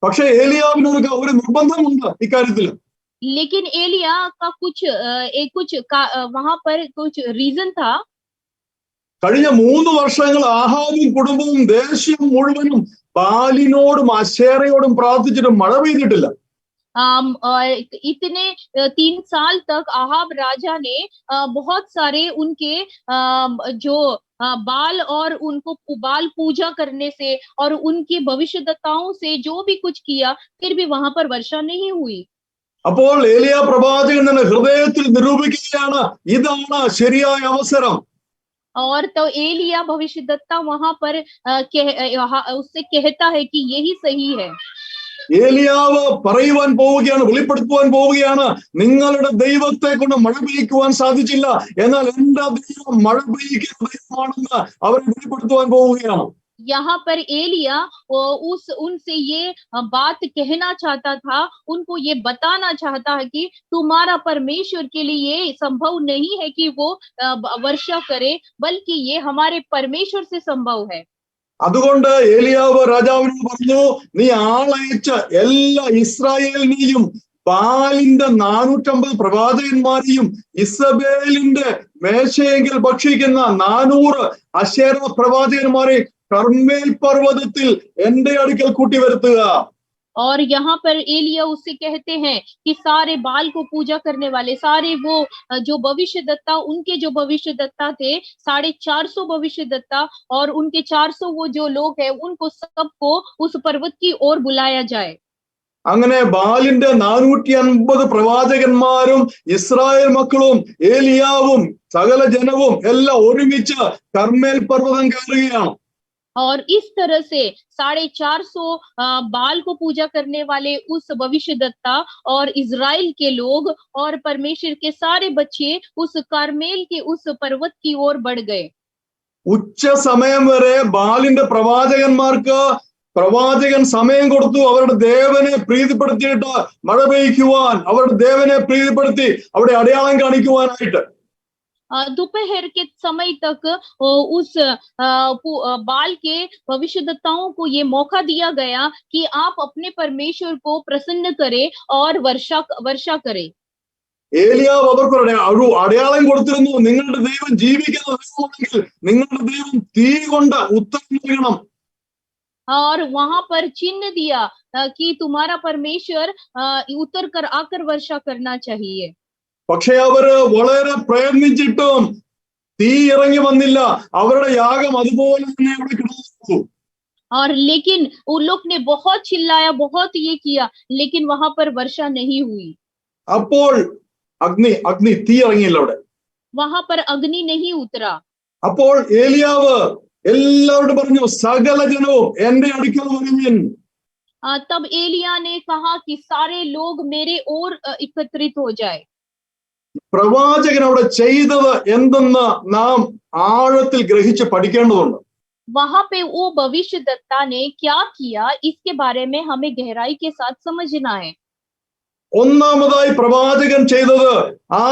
പക്ഷെ ഏലിയാവിനൊരു നിർബന്ധമുണ്ട് ഇക്കാര്യത്തിൽ. लेकिन एलिया का वहां पर कुछ रीजन था. കഴിഞ്ഞ 3 വർഷങ്ങൾ ആഹാബും കുടുംബവും ദേശം മുഴുവനും ബാലിനോടും അശേറയോടും പ്രാർത്ഥിച്ചിട്ട് മഴ പെയ്തിട്ടില്ല. इतने 3 साल तक आहाब राजा ने बहुत सारे उनके जो बाल और उनको बाल पूजा करने से और उनकी भविष्यद्वक्ताओं से जो भी कुछ किया, फिर भी वहां पर वर्षा नहीं हुई. അപ്പോൾ ഏലിയ പ്രവാചകൻ തന്നെ ഹൃദയത്തിൽ നിരൂപിക്കുകയാണ്, ഇതാണ് ശരിയായ അവസരം. और तो एलिया भविष्यद्वक्ता वहां पर उससे कहता है कि यही सही है. ഏലിയാവ് പറയുവാൻ പോവുകയാണ്, വെളിപ്പെടുത്തുവാൻ പോവുകയാണ്, നിങ്ങളുടെ ദൈവത്തെ കൊണ്ട് മഴ പെയ്യിക്കുവാൻ സാധിച്ചില്ല, എന്നാൽ എന്റെ ദൈവം മഴ പെയ്യിക്കുന്ന ദൈവമാണെന്ന് അവരെ വെളിപ്പെടുത്തുവാൻ പോവുകയാണ്. यहाँ पर एलिया उनसे ये बात कहना चाहता था, उनको ये बताना चाहता है कि तुम्हारा परमेश्वर के लिए ये संभव नहीं है कि वो वर्षा करे, बल्कि ये हमारे परमेश्वर से संभव है. അതുകൊണ്ട് ഏലിയാവ് രാജാവിനോട് പറഞ്ഞു, നീ ആളയച്ച എല്ലാ ഇസ്രായേലിനെയും ബാലിന്റെ 450 പ്രവാചകന്മാരെയും ഇസബേലിന്റെ മേശയെങ്കിൽ ഭക്ഷിക്കുന്ന 400 അശേര പ്രവാചകന്മാരെ കർമ്മേൽ പർവ്വതത്തിൽ എന്റെ അടുക്കൽ കൂട്ടി വരുത്തുക. और यहाँ पर एलिया उससे कहते हैं कि सारे बाल को पूजा करने वाले, सारे वो जो भविष्यद्वक्ता, उनके जो भविष्यद्वक्ता थे 450 भविष्यद्वक्ता, और उनके 400 वो जो लोग हैं, उनको सबको उस पर्वत की ओर बुलाया जाए. അങ്ങനെ ബാലിന്റെ 450 പ്രവാചകന്മാരും ഇസ്രായേൽ മക്കളും ഏലിയാവും സകല ജനവും എല്ലാം ഒരുമിച്ച് കർമ്മേൽ പർവ്വതം കയറുകയാണ്. और इस तरह से 450 बाल को पूजा करने वाले उस भविष्यद्वक्ता और इजराइल के लोग और परमेश्वर के सारे बच्चे उस कार्मेल के उस पर्वत की ओर बढ़ गए. ഉച്ച സമയം വരെ ബാലിന്റെ പ്രവാചകന്മാർക്ക് പ്രവാചകൻ സമയം കൊടുത്തു, അവരുടെ ദേവനെ പ്രീതിപ്പെടുത്തിയിട്ട് മഴ പെയ്യിക്കുവാൻ, അവരുടെ ദേവനെ പ്രീതിപ്പെടുത്തി അവിടെ അടയാളം കാണിക്കുവാനായിട്ട്. दोपहर के समय तक उस बाल के भविष्यद्वक्ताओं को ये मौका दिया गया कि आप अपने परमेश्वर को प्रसन्न करें और वर्षा करें. ഏലിയാവ് അവർക്ക് ഒരു അടയാളം കൊടുത്തിരുന്നു, നിങ്ങളുടെ ദൈവം ജീവിക്കുന്ന ദൈവമാണെങ്കിൽ നിങ്ങളുടെ ദൈവം തീ കൊണ്ട് ഉത്തരം നൽകണം. और वहां पर चिन्ह दिया कि तुम्हारा परमेश्वर उतर कर आकर वर्षा करना चाहिए. പക്ഷെ അവര് വളരെ പ്രയത്നിച്ചിട്ടും തീ ഇറങ്ങി വന്നില്ല, അവരുടെ യാഗം അതുപോലെ തന്നെ അവിടെ കിടന്നു. और लेकिन उन लोग ने बहुत चिल्लाया, बहुत ये किया, लेकिन वहां पर वर्षा नहीं हुई. അപ്പോൾ അഗ്നി തീ ഇറങ്ങിയില്ല അവിടെ. वहां पर अग्नि नहीं उतरा. അപ്പോൾ ഏലിയാവ് എല്ലാവരോടും പറഞ്ഞു, സകല ജനവും എന്റെ അടുക്കൽ വരുവിൻ. तब एलिया ने कहा कि सारे लोग मेरे ओर एकत्रित हो जाए. പ്രവാചകൻ അവിടെ ചെയ്തത് എന്തെന്ന് നാം ആഴത്തിൽ ഗ്രഹിച്ച് പഠിക്കേണ്ടതുണ്ട്. वहां पे वो भविष्यद्वक्ता ने क्या किया, इसके बारे में हमें गहराई के साथ समझना है. ഒന്നാമതായി പ്രവാചകൻ ചെയ്തത് ആ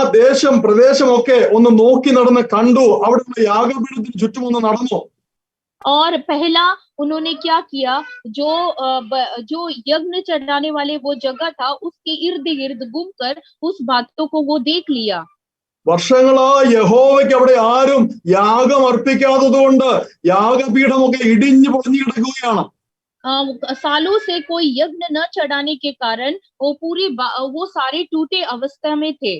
പ്രദേശമൊക്കെ ഒന്ന് നോക്കി നടന്ന് കണ്ടു, അവിടുത്തെ യാഗപീഠത്തിന് ചുറ്റും ഒന്ന് നടന്നു. और पहला उन्होंने क्या किया, जो यज्ञ चढ़ाने वाले वो जगह था, उसके इर्द गिर्द घूमकर उस बातों को वो देख लिया. വർഷങ്ങളായി യഹോവയ്ക്ക് അവിടെ ആരും യാഗം അർപ്പിക്കാത്തത് കൊണ്ട് യാഗപീഠമൊക്കെ ഇടിഞ്ഞു പൊളിഞ്ഞു കിടക്കുകയാണ്. सालों से कोई यज्ञ न चढ़ाने के कारण वो सारे टूटे अवस्था में थे.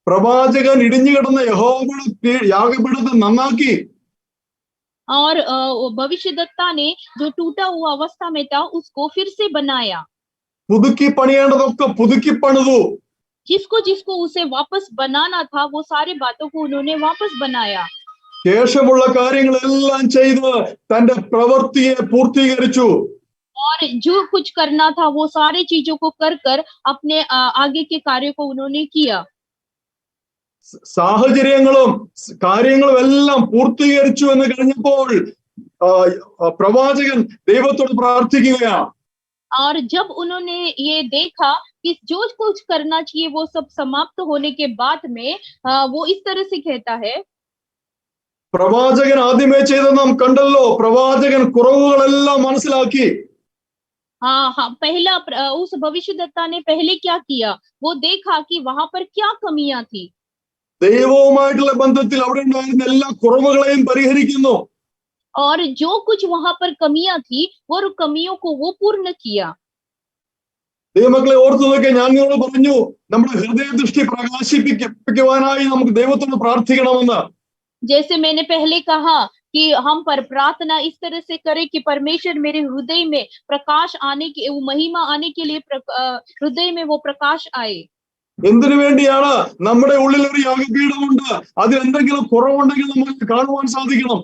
പ്രവാചകൻ ഇടിഞ്ഞു കിടന്ന യഹോവയുടെ യാഗപീഠത്തെ നന്നാക്കി. और भविष्यद्वक्ता ने जो टूटा हुआ अवस्था में था उसको फिर से बनाया. പുതുക്കി പണിയേണ്ടതൊക്കെ പുതുക്കി പണിതു. जिसको उसे वापस बनाना था, वो सारी बातों को उन्होंने वापस बनाया. ശേഷമുള്ള കാര്യങ്ങളെല്ലാം ചെയ്ത് തന്റെ പ്രവൃത്തിയെ പൂർത്തീകരിച്ചു. और जो कुछ करना था वो सारी चीजों को कर अपने आगे के कार्य को उन्होंने किया. സാഹചര്യങ്ങളും കാര്യങ്ങളും എല്ലാം പൂർത്തീകരിച്ചു എന്ന് കഴിഞ്ഞപ്പോൾ പ്രവാചകൻ ദൈവത്തോട് പ്രാർത്ഥിക്കുകയാണ്. और जब उन्होंने ये देखा कि जो कुछ करना चाहिए वो सब समाप्त होने के बाद में वो इस तरह से कहता है, പ്രവാചകൻ ആദ്യമേ ചെയ്ത നാം കണ്ടല്ലോ, പ്രവാചകൻ കുറവുകളെല്ലാം മനസ്സിലാക്കി. हाँ, पहला उस भविष्यद्वक्ता ने पहले क्या किया, वो देखा कि वहां पर क्या कमियां थी. ദൈവവുമായിട്ടുള്ള ബന്ധത്തിൽ അവിടെ ഉണ്ടായിരുന്ന എല്ലാ കുറവുകളെയും പരിഹരിക്കുന്നു. और जो कुछ वहां पर कमियां थी वो कमियों को वो पूर्ण किया. ദൈവമക്കളെ ഓർത്തു നോക്കിയ ഞാൻ നിങ്ങളോട് പറഞ്ഞു, നമ്മുടെ ഹൃദയദൃഷ്ടി പ്രകാശിപ്പിക്കുവാനായി നമുക്ക് ദൈവത്തോട് പ്രാർത്ഥിക്കണമെന്ന്. जैसे मैंने पहले कहा कि हम पर प्रार्थना इस तरह से करें कि परमेश्वर मेरे हृदय में प्रकाश आने की, वो महिमा आने के लिए हृदय में वो प्रकाश आए. എന്തിനു വേണ്ടിയാണ്? നമ്മുടെ ഉള്ളിൽ ഒരു യാഗപീഠമുണ്ട്, അതിൽ എന്തെങ്കിലും കുറവുണ്ടെങ്കിൽ നമുക്ക് കാണുവാൻ സാധിക്കണം.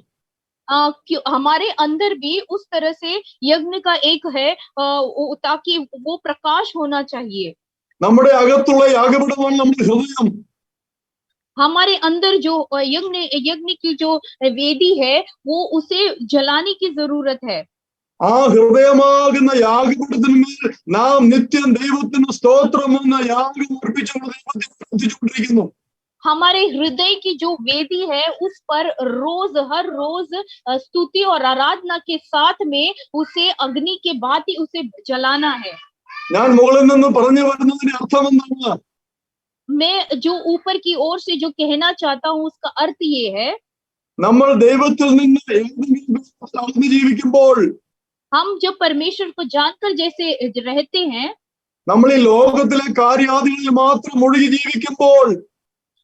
हमारे अंदर भी उस तरह से यज्ञ का एक है, ताकि वो प्रकाश होना चाहिए. നമ്മുടെ അകത്തുള്ള യാഗപീഠമാണ് നമ്മുടെ ഹൃദയം. हमारे अंदर जो यज्ञ की जो वेदी है वो उसे जलाने की जरूरत है. ആ ഹൃദയമാകുന്ന യാഗപീഠത്തിന്മേൽ നാം നിത്യം ദൈവത്തിന് സ്തോത്രം എന്ന യാഗം അർപ്പിച്ചുകൊണ്ട് ദൈവത്തെ പ്രാർത്ഥിച്ചുകൊണ്ടിരിക്കുന്നു. हमारे हृदय की जो वेदी है उस पर हर रोज स्तुति और आराधना के साथ में उसे अग्नि के भांति उसे जलाना है. ഞാൻ മുകളിൽ നിന്ന് പറഞ്ഞു വരുന്നതിന്റെ അർത്ഥം എന്താണ്? मैं जो ऊपर की ओर से जो कहना चाहता हूँ उसका अर्थ ये है, നമ്മൾ ദൈവത്തിൽ നിന്ന് ഏതെങ്കിലും അകന്ന് ജീവിക്കുമ്പോൾ, हम जब परमेश्वर को जानकर जैसे रहते हैं, നമ്മൾ ഈ ലോകത്തിലെ കാര്യാദികളിൽ മാത്രം മുഴുകി ജീവിക്കുമ്പോൾ,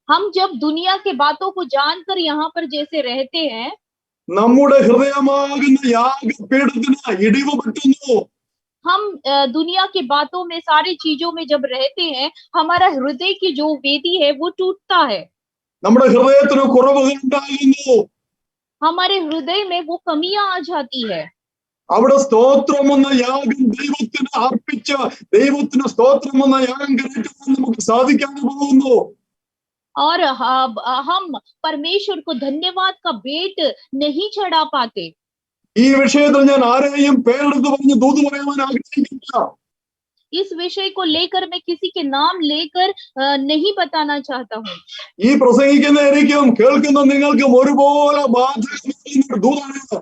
हम जब दुनिया के बातों को जानकर यहाँ पर जैसे रहते हैं, നമ്മുടെ ഹൃദയമാകുന്ന യാഗപീഠത്തിന് ഇടിവ് പറ്റുന്നു. हम दुनिया के बातों में सारी चीजों में जब रहते हैं, हमारा हृदय की जो वेदी है वो टूटता है. നമ്മുടെ ഹൃദയത്തിന് കുറവുകൾ ഉണ്ടാകുന്നു. हमारे हृदय में वो कमियां आ जाती है. അവിടെ സ്തോത്രം എന്ന യാഗം ദൈവത്തിന് അർപ്പിച്ച് ദൈവത്തിന് സ്തോത്രം എന്ന യാഗം കഴിക്കുവാൻ നമുക്ക് സാധിക്കാതെ പോകുന്നു. और हम परमेश्वर को धन्यवाद का भेंट नहीं चढ़ा पाते. ഈ വിഷയത്തിൽ ഞാൻ ആരെയും പേരെടുത്ത് പറഞ്ഞ് ദൂത് പറയാൻ ആഗ്രഹിക്കുന്നില്ല. इस विषय को लेकर मैं किसी के नाम लेकर नहीं बताना चाहता हूँ. ഈ പ്രസംഗിക്കുന്ന എനിക്കും കേൾക്കുന്ന നിങ്ങൾക്കും ഒരുപോലെ ബാധകമായ ദൂതാണ്.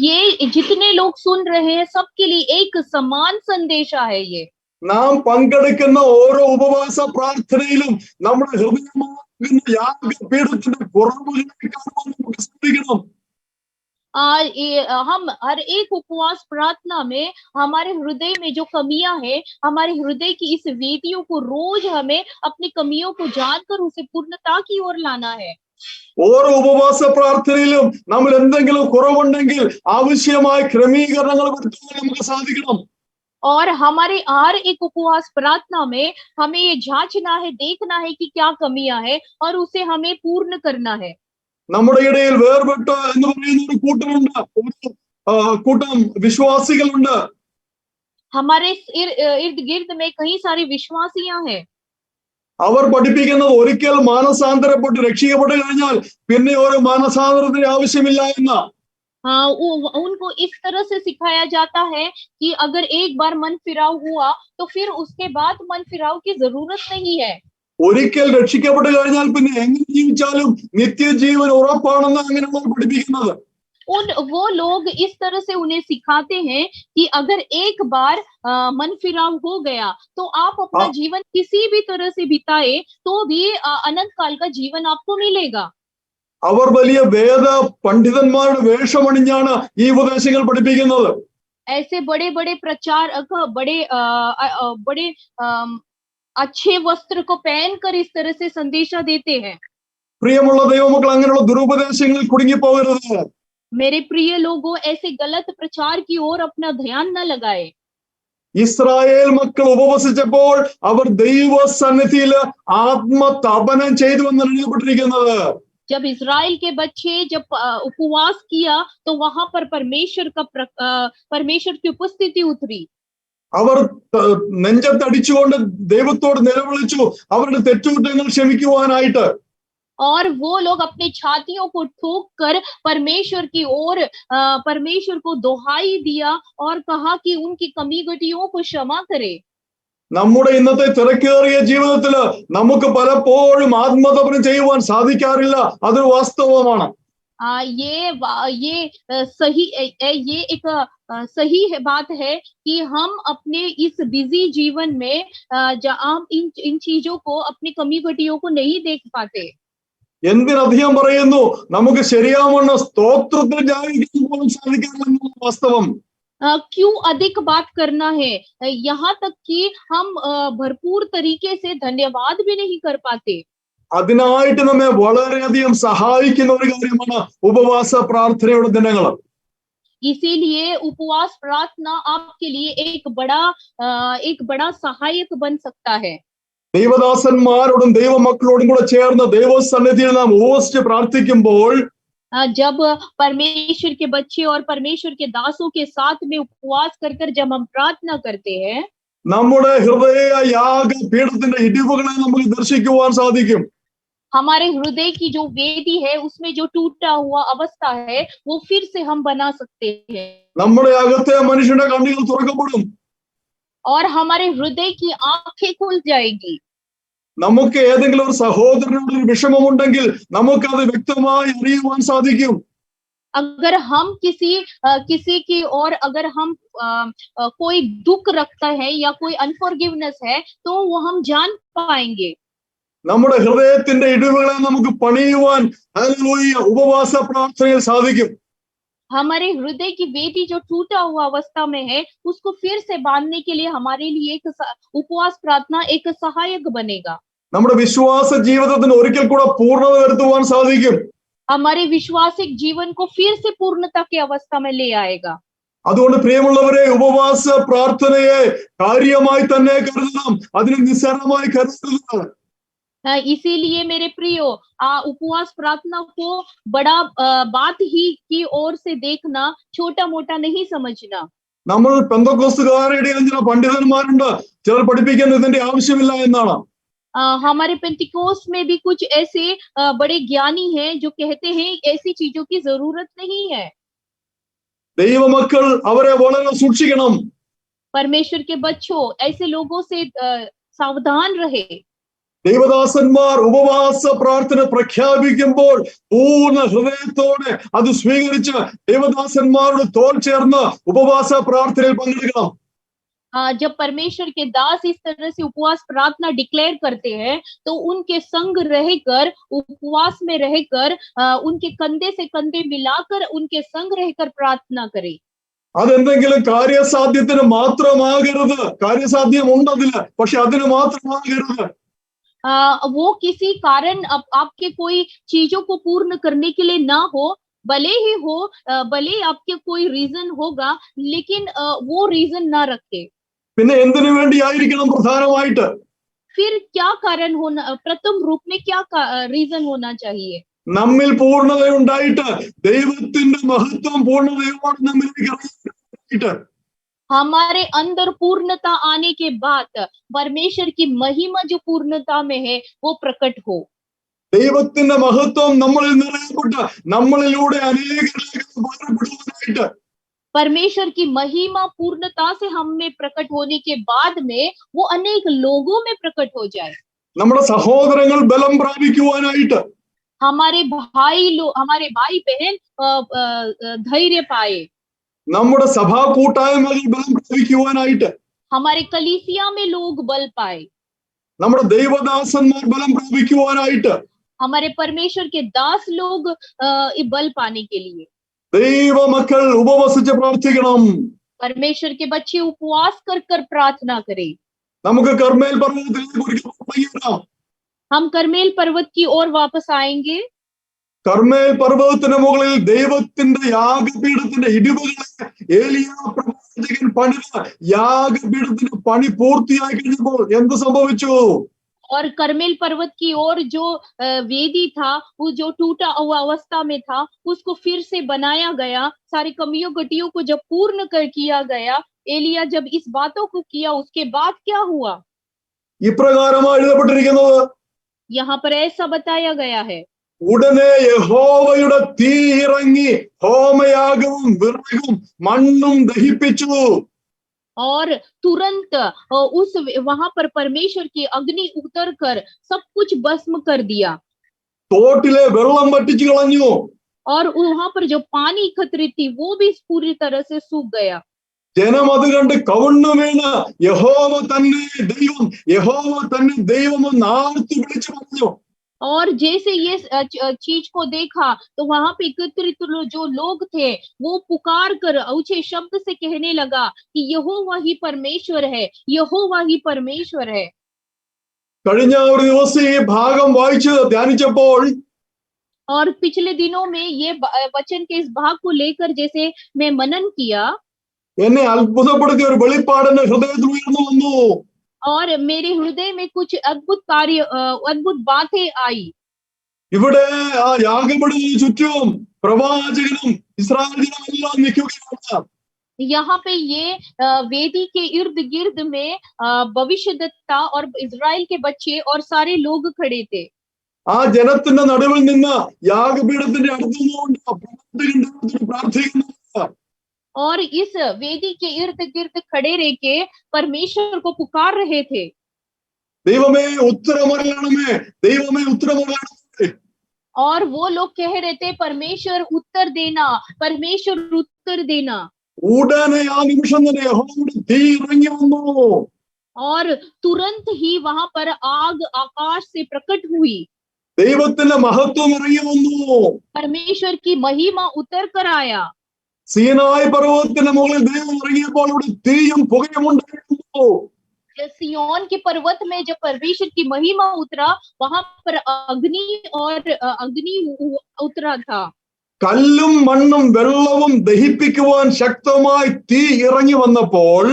ये जितने लोग सुन रहे हैं सबके लिए एक समान संदेशा है ये. നാം പങ്കെടുക്കുന്ന ഓരോ ഉപവാസ പ്രാർത്ഥനയിലും നമ്മുടെ ഹൃദയമാകുന്ന യാഗപീഠത്തിന്റെ കുറവുകൾ കാണുവാൻ നമുക്ക് സാധിക്കണം. हम हर एक उपवास प्रार्थना में हमारे हृदय में जो कमियां है, हमारे हृदय की इस वेदियों को रोज हमें अपनी कमियों को जानकर उसे पूर्णता की ओर लाना है. ഓരോ ഉപവാസ പ്രാർത്ഥനയിലും നമ്മൾ എന്തെങ്കിലും കുറവുണ്ടെങ്കിൽ ആവശ്യമായ ക്രമീകരണങ്ങൾ വരുത്താൻ നമുക്ക് സാധിക്കണം. और हमारे हर एक उपवास प्रार्थना में हमें ये जांचना है, देखना है कि क्या कमियां है और उसे हमें पूर्ण करना है. നമ്മുടെ ഇടയിൽ വേർപെട്ട എന്ന് പറയുന്ന ഒരു കൂട്ടമുണ്ട്, ഒരു കൂട്ടം വിശ്വാസികളുണ്ട്. हमारे इर्द गिर्द में कई सारे विश्वासियां हैं. അവർ പഠിപ്പിക്കുന്നത് ഒരിക്കൽ മാനസാന്തരപ്പെട്ട് രക്ഷിക്കപ്പെട്ട് കഴിഞ്ഞാൽ പിന്നെ ഒരു മാനസാന്തരത്തിന് ആവശ്യമില്ല എന്ന്. हाँ, उनको इस तरह से सिखाया जाता है कि अगर एक बार मन फिराव हुआ तो फिर उसके बाद मन फिराव की जरूरत नहीं है. ഒരിക്കൽ രക്ഷിക്കപ്പെട്ട് കഴിഞ്ഞാൽ പിന്നെ എങ്ങനെ ജീവിച്ചാലും നിത്യജീവൻ ഉറപ്പാണെന്ന് അങ്ങനെയുള്ളവർ പഠിപ്പിക്കുന്നത്. वो लोग इस तरह से उन्हें सिखाते हैं कि अगर एक बार मन फिराव हो गया तो आप अपना जीवन किसी भी तरह से बिताए तो भी अनंत काल का जीवन आपको मिलेगा. അവർ വലിയ വേദ പണ്ഡിതന്മാരുടെ വേഷമണിഞ്ഞാണ് ഈ ഉപദേശങ്ങൾ പഠിപ്പിക്കുന്നത്. ऐसे बड़े बड़े प्रचारक बड़े अच्छे वस्त्र को पहनकर इस तरह से संदेशा देते हैं. പ്രിയമുള്ള ദൈവമക്കൾ, അങ്ങനെയുള്ള ദുരുപദേശങ്ങളിൽ കുടുങ്ങിപ്പോകരുത്. मेरे प्रिय लोगों, ऐसे गलत प्रचार की ओर अपना ध्यान न लगाए. ഇസ്രായേൽ മക്കൾ ഉപവസിച്ചപ്പോൾ അവർ ദൈവസന്നിധിയിൽ ആത്മതപനം ചെയ്തു എന്നാണ് എഴുതപ്പെട്ടിരിക്കുന്നത്. जब इजराइल के बच्चे जब उपवास किया तो वहां पर परमेश्वर की उपस्थिति उतरी. അവർ നെഞ്ചത്തടിച്ചുകൊണ്ട് ദൈവത്തോട് നിലവിളിച്ചു അവരുടെ തെറ്റുകുറ്റങ്ങൾ ക്ഷമിക്കുവാനായിട്ട്. और वो लोग अपने छातियों को ठोक कर परमेश्वर की ओर परमेश्वर को दोहाई दिया और कहा कि उनकी कमी गटियों को क्षमा करे। നമ്മുടെ ഇന്നത്തെ തിരക്കേറിയ ജീവിതത്തില് നമുക്ക് പലപ്പോഴും ആത്മതപനം ചെയ്യുവാൻ സാധിക്കാറില്ല. അതൊരു വാസ്തവമാണ്. ये सही ये एक सही है बात है कि हम अपने इस बिजी जीवन में हम इन चीजों को अपनी कमी गटियों को नहीं देख पाते। എന്തിനധികം പറയുന്നു, നമുക്ക് ശരിയാവണ്ണം സ്തോത്രത്തിൽ ജാഗരിക്കാൻ പോലും സാധിക്കാറില്ല വാസ്തവം. क्यों अधिक बात करना है, यहाँ तक कि हम भरपूर तरीके से धन्यवाद भी नहीं कर पाते। അതിനായിട്ട് നമ്മെ വളരെയധികം സഹായിക്കുന്ന ഒരു കാര്യമാണ് ഉപവാസ പ്രാർത്ഥനയുടെ ദിനങ്ങൾ. इसीलिए उपवास प्रार्थना आपके लिए एक बड़ा सहायक बन सकता है। ദൈവദാസന്മാരോടും ദൈവമക്കളോടും കൂടെ ചേർന്ന് ദൈവസന്നിധിയിൽ നാം ഉപവസിച്ച് പ്രാർത്ഥിക്കുമ്പോൾ जब परमेश्वर के बच्चे और परमेश्वर के दासों के साथ में उपवास कर जब हम प्रार्थना करते हैं, നമ്മുടെ ഹൃദയ യാഗ പീഠത്തിന്റെ ഇടിവുകളെ നമുക്ക് ദർശിക്കുവാൻ സാധിക്കും. हमारे हृदय की जो वेदी है उसमें जो टूटा हुआ अवस्था है वो फिर से हम बना सकते हैं। നമ്മുടെ അകത്തെ മനുഷ്യന്റെ കണ്ണുകൾ തുറക്കപ്പെടും. और हमारे हृदय की आंखें खुल जाएगी। നമുക്ക് ഏതെങ്കിലും ഒരു സഹോദരനോട് ഒരു വിഷമമുണ്ടെങ്കിൽ നമുക്കത് വ്യക്തമായി അറിയുവാൻ സാധിക്കും. अगर हम किसी की और अगर हम कोई दुख रखता है या कोई अनफॉरगिवनेस है तो वो हम जान पाएंगे। നമ്മുടെ ഹൃദയത്തിന്റെ ഇടിവുകളെ നമുക്ക് പണിയുവാൻ ഹല്ലേലൂയ ഉപവാസ പ്രാർത്ഥനയിൽ സാധിക്കും. हमारे हृदय की वेदी जो टूटा हुआ अवस्था में है उसको फिर से बांधने के लिए हमारे लिए एक उपवास प्रार्थना एक सहायक बनेगा। നമ്മുടെ വിശ്വാസ ജീവിതത്തിന് ഒരിക്കൽ കൂടെ പൂർണ്ണത വരുത്തുവാൻ സാധിക്കും. हमारे विश्वासिक जीवन को फिर से पूर्णता की अवस्था में ले आएगा। അതുകൊണ്ട് പ്രിയമുള്ളവരെ, ഉപവാസ പ്രാർത്ഥനയെ കാര്യമായി തന്നെ കരുതണം, അതിനെ നിസ്സാരമായി കരുതരുത്. इसीलिए मेरे प्रियो, उपवास प्रार्थना को बड़ा बात ही की ओर से देखना, छोटा मोटा नहीं समझना। നമ്മൾ പെന്തക്കോസ്തുകാരുടെ ചില പണ്ഡിതന്മാരുണ്ട്, ചിലർ പഠിപ്പിക്കാൻ ഇതിന്റെ ആവശ്യമില്ല എന്നാണ്. हमारे पेंटिकोस में भी कुछ ऐसे बड़े ज्ञानी हैं जो कहते हैं ऐसी चीजों की जरूरत नहीं है। ദൈവമക്കൾ അവരെ വളരെ സൂക്ഷിക്കണം. परमेश्वर के बच्चों, ऐसे लोगों से सावधान रहे। ദൈവദാസന്മാർ ഉപവാസ പ്രാർത്ഥന പ്രഖ്യാപിക്കുമ്പോൾ പൂർണ്ണ ഹൃദയത്തോടെ അത് സ്വീകരിച്ച് ദൈവദാസന്മാരോട് തോൾ ചേർന്ന് ഉപവാസ പ്രാർത്ഥനയിൽ പങ്കെടുക്കണം. जब परमेश्वर के दास इस तरह से उपवास प्रार्थना डिक्लेयर करते हैं तो उनके संग रहकर, उपवास में रहकर, उनके कंधे से कंधे मिलाकर उनके संग रहकर प्रार्थना करें। അതെന്തെങ്കിലും കാര്യസാധ്യത്തിന് മാത്രമാകരുത്. കാര്യസാധ്യം ഉണ്ടതില്ല, പക്ഷെ അതിന് മാത്രമാകരുത്. वो किसी कारण आपके कोई चीजों को पूर्ण करने के लिए ना हो, भले ही हो, भले आपके कोई रीजन होगा, लेकिन वो रीजन ना रखे। പിന്നെ എന്തിനു വേണ്ടി ആയിരിക്കണം പ്രധാനമായിട്ട്? फिर क्या कारण होना, प्रथम रूप में क्या रीजन होना चाहिए? നമ്മിൽ പൂർണ്ണതയുണ്ടായിട്ട് ദൈവത്തിന്റെ മഹത്വം പൂർണ്ണതയോടെ നമ്മിലേക്ക് ഇറങ്ങിയിട്ട് हमारे अंदर पूर्णता आने के बाद परमेश्वर की महिमा जो पूर्णता में है वो प्रकट हो। ദൈവത്തിന്റെ മഹത്വം നമ്മളിൽ നിറയപ്പെട്ട് നമ്മളിലൂടെ അനേകർക്ക് परमेश्वर की महिमा पूर्णता से हम में प्रकट होने के बाद में वो अनेक लोगों में प्रकट हो जाए। നമ്മുടെ സഹോദരങ്ങൾ ബലം പ്രാപിക്കുവാനായിട്ട്, हमारे भाई बहन धैर्य पाए, നമ്മുടെ സഭാ കൂട്ടായ്മകൾ ബലം പ്രാപിക്കുവാനായിട്ട്, हमारे कलीसिया में लोग बल पाए, നമ്മുടെ ദൈവദാസന്മാർ ബലം പ്രാപിക്കുവാനായിട്ട്, हमारे परमेश्वर के दास लोग बल पाने के लिए ദൈവമക്കൾ ഉപവസിച്ച് പ്രാർത്ഥിക്കണം. परमेश्वर के बच्चे उपवास कर प्रार्थना करें। നമുക്ക് കർമ്മേൽ പർവ്വതത്തിലേക്ക് ഒരിക്കൽ മടങ്ങി വരാം. हम करमेल पर्वत की ओर वापस आएंगे। കർമ്മേൽ പർവ്വതത്തിന് മുകളിൽ ദൈവത്തിന്റെ യാഗപീഠത്തിന്റെ ഇടിവുകളെ ഏലിയ പ്രവാചകൻ പണിത യാഗപീഠത്തിന്റെ പണി പൂർത്തിയായി കഴിഞ്ഞപ്പോൾ എന്ത് സംഭവിച്ചു? और करमेल पर्वत की ओर जो वेदी था, वो जो टूटा हुआ अवस्था में था, उसको फिर से बनाया गया। सारी कमियों गटियों को जब पूर्ण किया गया, एलिया जब इस बातों को किया, उसके बाद क्या हुआ? ഇപ്രകാരമാണ് എഴുതപ്പെട്ടിരിക്കുന്നത്. यहाँ पर ऐसा बताया गया है। ഉടനെ യഹോവയുടെ തീ ഇറങ്ങി ഹോമയാഗവും വിറകും മണ്ണും ദഹിപ്പിച്ചു. और तुरंत उस वहां पर परमेश्वर की अग्नि उतर कर सब कुछ भस्म कर दिया। തോട്ടിലെ വെള്ളം വറ്റിച്ചു കളഞ്ഞു. और वहां पर जो पानी एकत्रित थी वो भी पूरी तरह से सूख गया। ജനം അത് കണ്ട് കവിണ്ണു വീണ് യഹോവ തന്നെ ദൈവം, യഹോവ തന്നെ ദൈവം എന്ന് ആർത്ത് വിളിച്ചു പറഞ്ഞു. और जैसे ये चीज को देखा तो वहां पे एकत्रित जो लोग थे वो पुकार कर ऊंचे शब्द से कहने लगा कि यहोवा ही परमेश्वर है, यहोवा ही परमेश्वर है। കഴിഞ്ഞ ഒരു ദിവസം ഈ ഭാഗം വായിച്ച് ധ്യാനിച്ചപ്പോൾ और पिछले दिनों में ये वचन के इस भाग को लेकर जैसे मैं मनन किया, എന്നെ അത്ഭുതപ്പെടുത്തിയ ഒരു വെളിപ്പാട് എന്റെ ഹൃദയത്തിൽ ഉയർന്നു വന്നു. और मेरे हृदय में कुछ अद्भुत कार्य अद्भुत बातें आई। ഇവിടെ ആ യാഗപീഠത്തിന് ചുറ്റും പ്രവാചകനും ഇസ്രായേൽ ജനമെല്ലാം നിൽക്കുകയാണ്. यहाँ पे ये वेदी के इर्द गिर्द में भविष्यद्वक्ता और इजराइल के बच्चे और सारे लोग खड़े थे। ആ ജനത്തിന്റെ നടുവിൽ നിന്ന് യാഗപീഠത്തിന്റെ അടുത്ത് നിന്നുകൊണ്ട് പ്രവാചകൻ പ്രാർത്ഥിക്കുന്നു. और इस वेदी के इर्द गिर्द खड़े रह के परमेश्वर को पुकार रहे थे। ദൈവമേ ഉത്തരമരുളണമേ, ദൈവമേ ഉത്തരമരുളണമേ. और वो लोग कह रहे थे परमेश्वर उत्तर देना, परमेश्वर उत्तर देना। ഉടനെ ആ നിമിഷം തന്നെ യഹോവയുടെ തീ ഇറങ്ങി വന്നു. और तुरंत ही वहां पर आग आकाश से प्रकट हुई। ദൈവത്തിന്റെ മഹത്വം ഇറങ്ങി വന്നു. परमेश्वर की महिमा उतर कर आया। സീനായ് പർവ്വതത്തിന്റെ മുകളിൽ ദൈവം ഇറങ്ങിയപ്പോൾ ഇവിടെ തീയും പുകയും ഉണ്ടായിരുന്നു. सिय्योन के पर्वत में जब परमेश्वर की महिमा उतरा वहां पर अग्नि और अग्नि उतरा था। കല്ലും മണ്ണും വെള്ളവും ദഹിപ്പിക്കുവാൻ ശക്തമായി തീ ഇറങ്ങി വന്നപ്പോൾ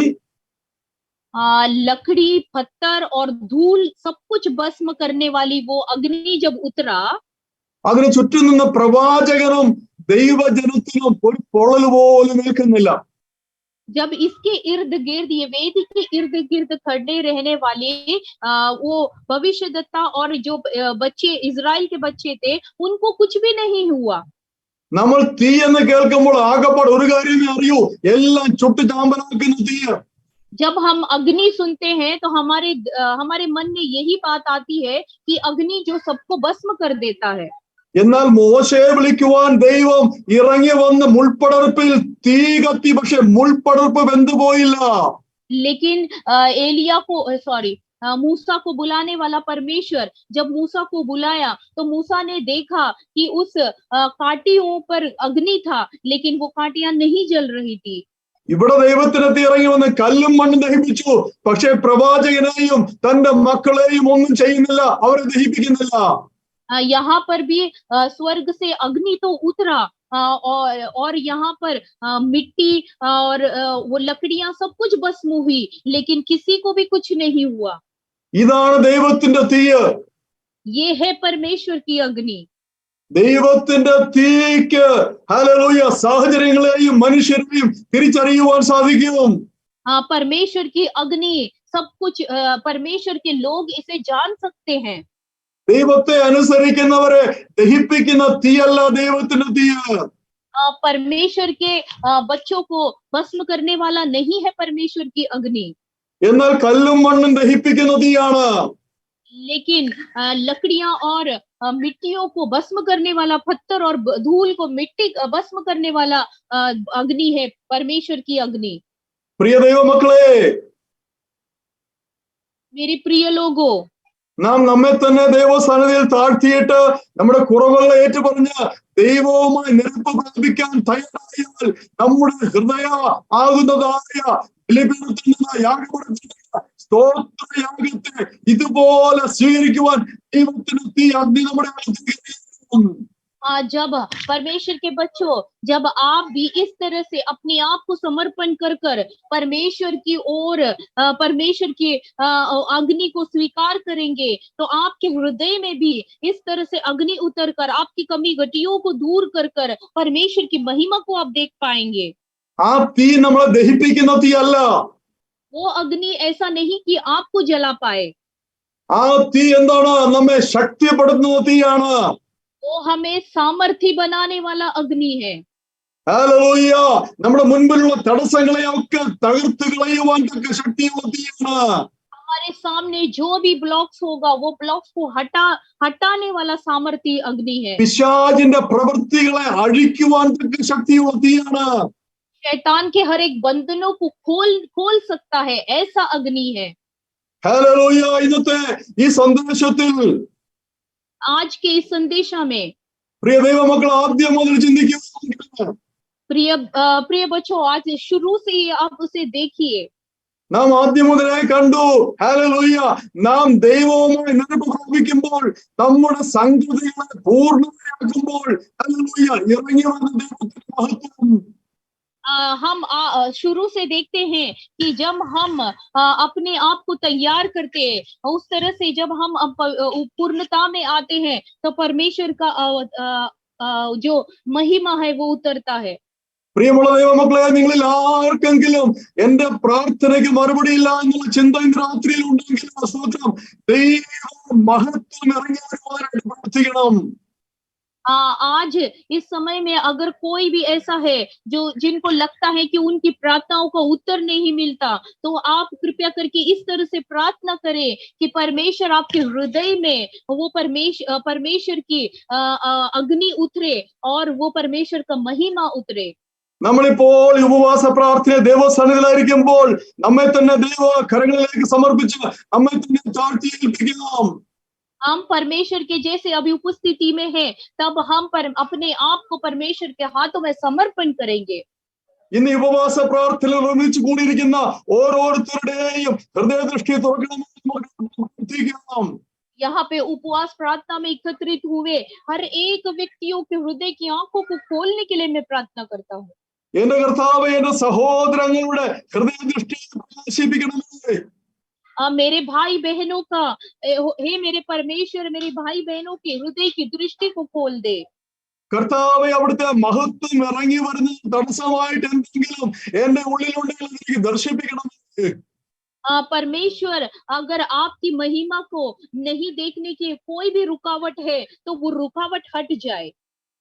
लकड़ी, पत्थर और धूल सब कुछ भस्म करने वाली वो अग्नि जब उतरा, അതിന് ചുറ്റും നിന്ന പ്രവാചകനും ദൈവജനത്തിനും ഒരു പൊള്ളൽ പോലും നിൽക്കുന്നില്ല. जब इसके इर्द गिर्द ये वेदी के इर्द गिर्द खड़े रहने वाले वो भविष्यद्वक्ता और जो बच्चे इजराइल के बच्चे थे उनको कुछ भी नहीं हुआ। നമ്മൾ തീ എന്ന് കേൾക്കുമ്പോൾ ആകപ്പാട് ഒരു കാര്യമേ അറിയൂ, എല്ലാം ചുട്ടു ചാമ്പലാക്കുന്ന തീ. जब हम अग्नि सुनते हैं तो हमारे मन में यही बात आती है कि अग्नि जो सबको भस्म कर देता है। എന്നാൽ മോശയെ വിളിക്കുവാൻ ദൈവം ഇറങ്ങി വന്ന് മുൾപ്പടർപ്പിൽ തീ കത്തി, പക്ഷെ മുൾപ്പടർപ്പ് വെന്തുപോയില്ല. लेकिन मूसा को बुलाने वाला परमेश्वर जब मूसा को बुलाया तो मूसा ने देखा कि उस कांटियों पर अग्नि था लेकिन वो कांटियां नहीं जल रही थी। ഇവിടെ ദൈവത്തിന് തീ ഇറങ്ങി വന്ന് കല്ലും മണ്ണും ദഹിപ്പിച്ചു, പക്ഷെ പ്രവാചകനെയും തന്റെ മക്കളെയും ഒന്നും ചെയ്യുന്നില്ല, അവരെ ദഹിപ്പിക്കുന്നില്ല. यहाँ पर भी स्वर्ग से अग्नि तो उतरा और यहाँ पर मिट्टी और वो लकड़ियां सब कुछ भस्म हुई लेकिन किसी को भी कुछ नहीं हुआ। ഇതാണ് ദൈവത്തിന്റെ തീ. ये है परमेश्वर की अग्नि। ദൈവത്തിന്റെ തീക്ക് ഹല്ലേലൂയ സാഹചര്യങ്ങളെയും മനുഷ്യരെയും തിരിച്ചറിയുവാൻ സാധിക്കും. परमेश्वर की अग्नि सब कुछ, परमेश्वर के लोग इसे जान सकते हैं। ദൈവത്തെ അനുസരിക്കുന്നവരെ ദഹിപ്പിക്കുന്ന തീയല്ല ദൈവത്തിന്റെ തീ. परमेश्वर के बच्चों को भस्म करने वाला नहीं है परमेश्वर की अग्नि, എന്നാൽ കല്ലും മണ്ണും ദഹിപ്പിക്കുന്ന തീയാണ്. लेकिन लकड़ियां और मिट्टियों को भस्म करने वाला, पत्थर और धूल को मिट्टी भस्म करने वाला अग्नि है परमेश्वर की अग्नि। പ്രിയ ദൈവമക്കളെ, मेरे प्रिय लोगों, നാം നമ്മെ തന്നെ ദൈവസന്നിധിയിൽ താഴ്ത്തിയിട്ട് നമ്മുടെ കുറവുകൾ ഏറ്റുപറഞ്ഞ് ദൈവവുമായി നിരപ്പ് പ്രാപിക്കാൻ തയ്യാറായാൽ നമ്മുടെ ഹൃദയ ആകുന്നതായ സ്തോത്രയാഗത്തെ ഇതുപോലെ സ്വീകരിക്കുവാൻ ദൈവത്തിന് തീ അഗ്നി നമ്മുടെ जब परमेश्वर के बच्चों, जब आप भी इस तरह से अपने आप को समर्पण कर कर परमेश्वर की ओर, परमेश्वर की अग्नि को स्वीकार करेंगे तो आपके हृदय में भी इस तरह से अग्नि उतर कर आपकी कमी घटियों को दूर कर कर परमेश्वर की महिमा को आप देख पाएंगे। ആ തീ നമ്മളെ ദഹിപ്പിക്കുന്ന തീ അല്ല. वो अग्नि ऐसा नहीं कि आपको जला पाए, ആ തീ എന്താണ്? നമ്മെ ശക്തിപ്പെടുത്തുന്ന തീയാണ്. वो हमें सामर्थी बनाने वाला अग्नि है। ഹല്ലേലൂയ. നമ്മുടെ മുൻപിലുള്ള തടസ്സങ്ങളെയൊക്കെ തകർത്ത് കളയുവാൻ തക്ക ശക്തിയുള്ള തീയാണ്. हमारे सामने जो भी ब्लॉक्स होगा वो ब्लॉक्स को हटाने वाला सामर्थी अग्नि है। പിശാചിന്റെ പ്രവൃത്തികളെ അഴിക്കുവാൻ തക്ക ശക്തിയുള്ള തീയാണ്. शैतान के हर एक बंधनों को खोल सकता है, ऐसा अग्नि है। ഹല്ലേലൂയ. ഇന്നത്തെ ഈ സന്ദേശത്തിൽ आज के इस संदेशा में പ്രിയ ദൈവമക്കൾ ആദ്യം മുതൽ ചിന്തിക്കുക. प्रिय बच्चों, आज शुरू से ही आप उसे देखिए। നാം ആദ്യം മുതലേ കണ്ടു. ഹല്ലേലൂയ. നാം ദൈവവുമായി നിരപ്പ് പ്രാപിക്കുമ്പോൾ, നമ്മുടെ സംഗതികളെ പൂർണ്ണതയാക്കുമ്പോൾ, ഹല്ലേലൂയ, ഇറങ്ങി വരുന്ന ദൈവത്തിന്റെ മഹത്വം. हम शुरू से देखते हैं कि जब हम अपने आप को तैयार करते हैं, उस तरह से जब हम पूर्णता में आते हैं तो परमेश्वर का जो महिमा है वो उतरता है। പ്രിയമുള്ള ദൈവമക്കളെ, നിങ്ങളിൽ ആർക്കെങ്കിലും എന്റെ പ്രാർത്ഥനയ്ക്ക് മറുപടിയില്ല എന്നുള്ള ചിന്ത ഇന്ന് രാത്രിയിൽ ഉണ്ടെങ്കിൽ സ്തോത്രം, ദൈവ മഹത്വം ഇറങ്ങി വരുവാനായിട്ട് പ്രാർത്ഥിക്കണം. आज इस समय में अगर कोई भी ऐसा है जिनको लगता है कि उनकी प्रार्थनाओं का उत्तर नहीं मिलता, तो आप कृपया करके इस तरह से प्रार्थना करें कि परमेश्वर आपके हृदय में वो परमेश्वर की अग्नि उतरे और वो परमेश्वर का महिमा उतरे। നമ്മളിപ്പോൾ ഉപവാസ പ്രാർത്ഥന ദൈവസന്നിധിയിലായിരിക്കുമ്പോൾ നമ്മെ തന്നെ ദൈവ കരങ്ങളിലേക്ക് സമർപ്പിച്ച് നമ്മെ തന്നെ താഴ്ത്തി ഏൽപ്പിക്കാം. हम परमेश्वर के जैसे अभी उपस्थिति में हैं, तब हम अपने आप को परमेश्वर के हाथों में समर्पण करेंगे। ഇന്ന് ഉപവാസ പ്രാർത്ഥനയിൽ ഒരുമിച്ച് കൂടിയിരിക്കുന്ന ഓരോരുത്തരുടെയും ഹൃദയദൃഷ്ടി തുറക്കണമെന്ന് നമുക്ക് പ്രാർത്ഥിക്കാം. यहाँ पे उपवास प्रार्थना में एकत्रित हुए हर एक व्यक्तियों के हृदय की आंखों को खोलने के लिए मैं प्रार्थना करता हूँ। എന്റെ കർത്താവേ, എന്റെ സഹോദരങ്ങളുടെ ഹൃദയദൃഷ്ടി പ്രകാശിപ്പിക്കണമേ. मेरे भाई बहनों का हे मेरे परमेश्वर, मेरे भाई बहनों के हृदय की दृष्टि को खोल दे। കർത്താവേ, അവിടുത്തെ മഹത്വം ഇറങ്ങി വരുന്ന തടസ്സമായിട്ട് എന്തെങ്കിലും എന്റെ ഉള്ളിലുണ്ടെങ്കിൽ എനിക്ക് ദർശിപ്പിക്കണമേ. परमेश्वर, अगर आपकी महिमा को नहीं देखने की कोई भी रुकावट है तो वो रुकावट हट जाए।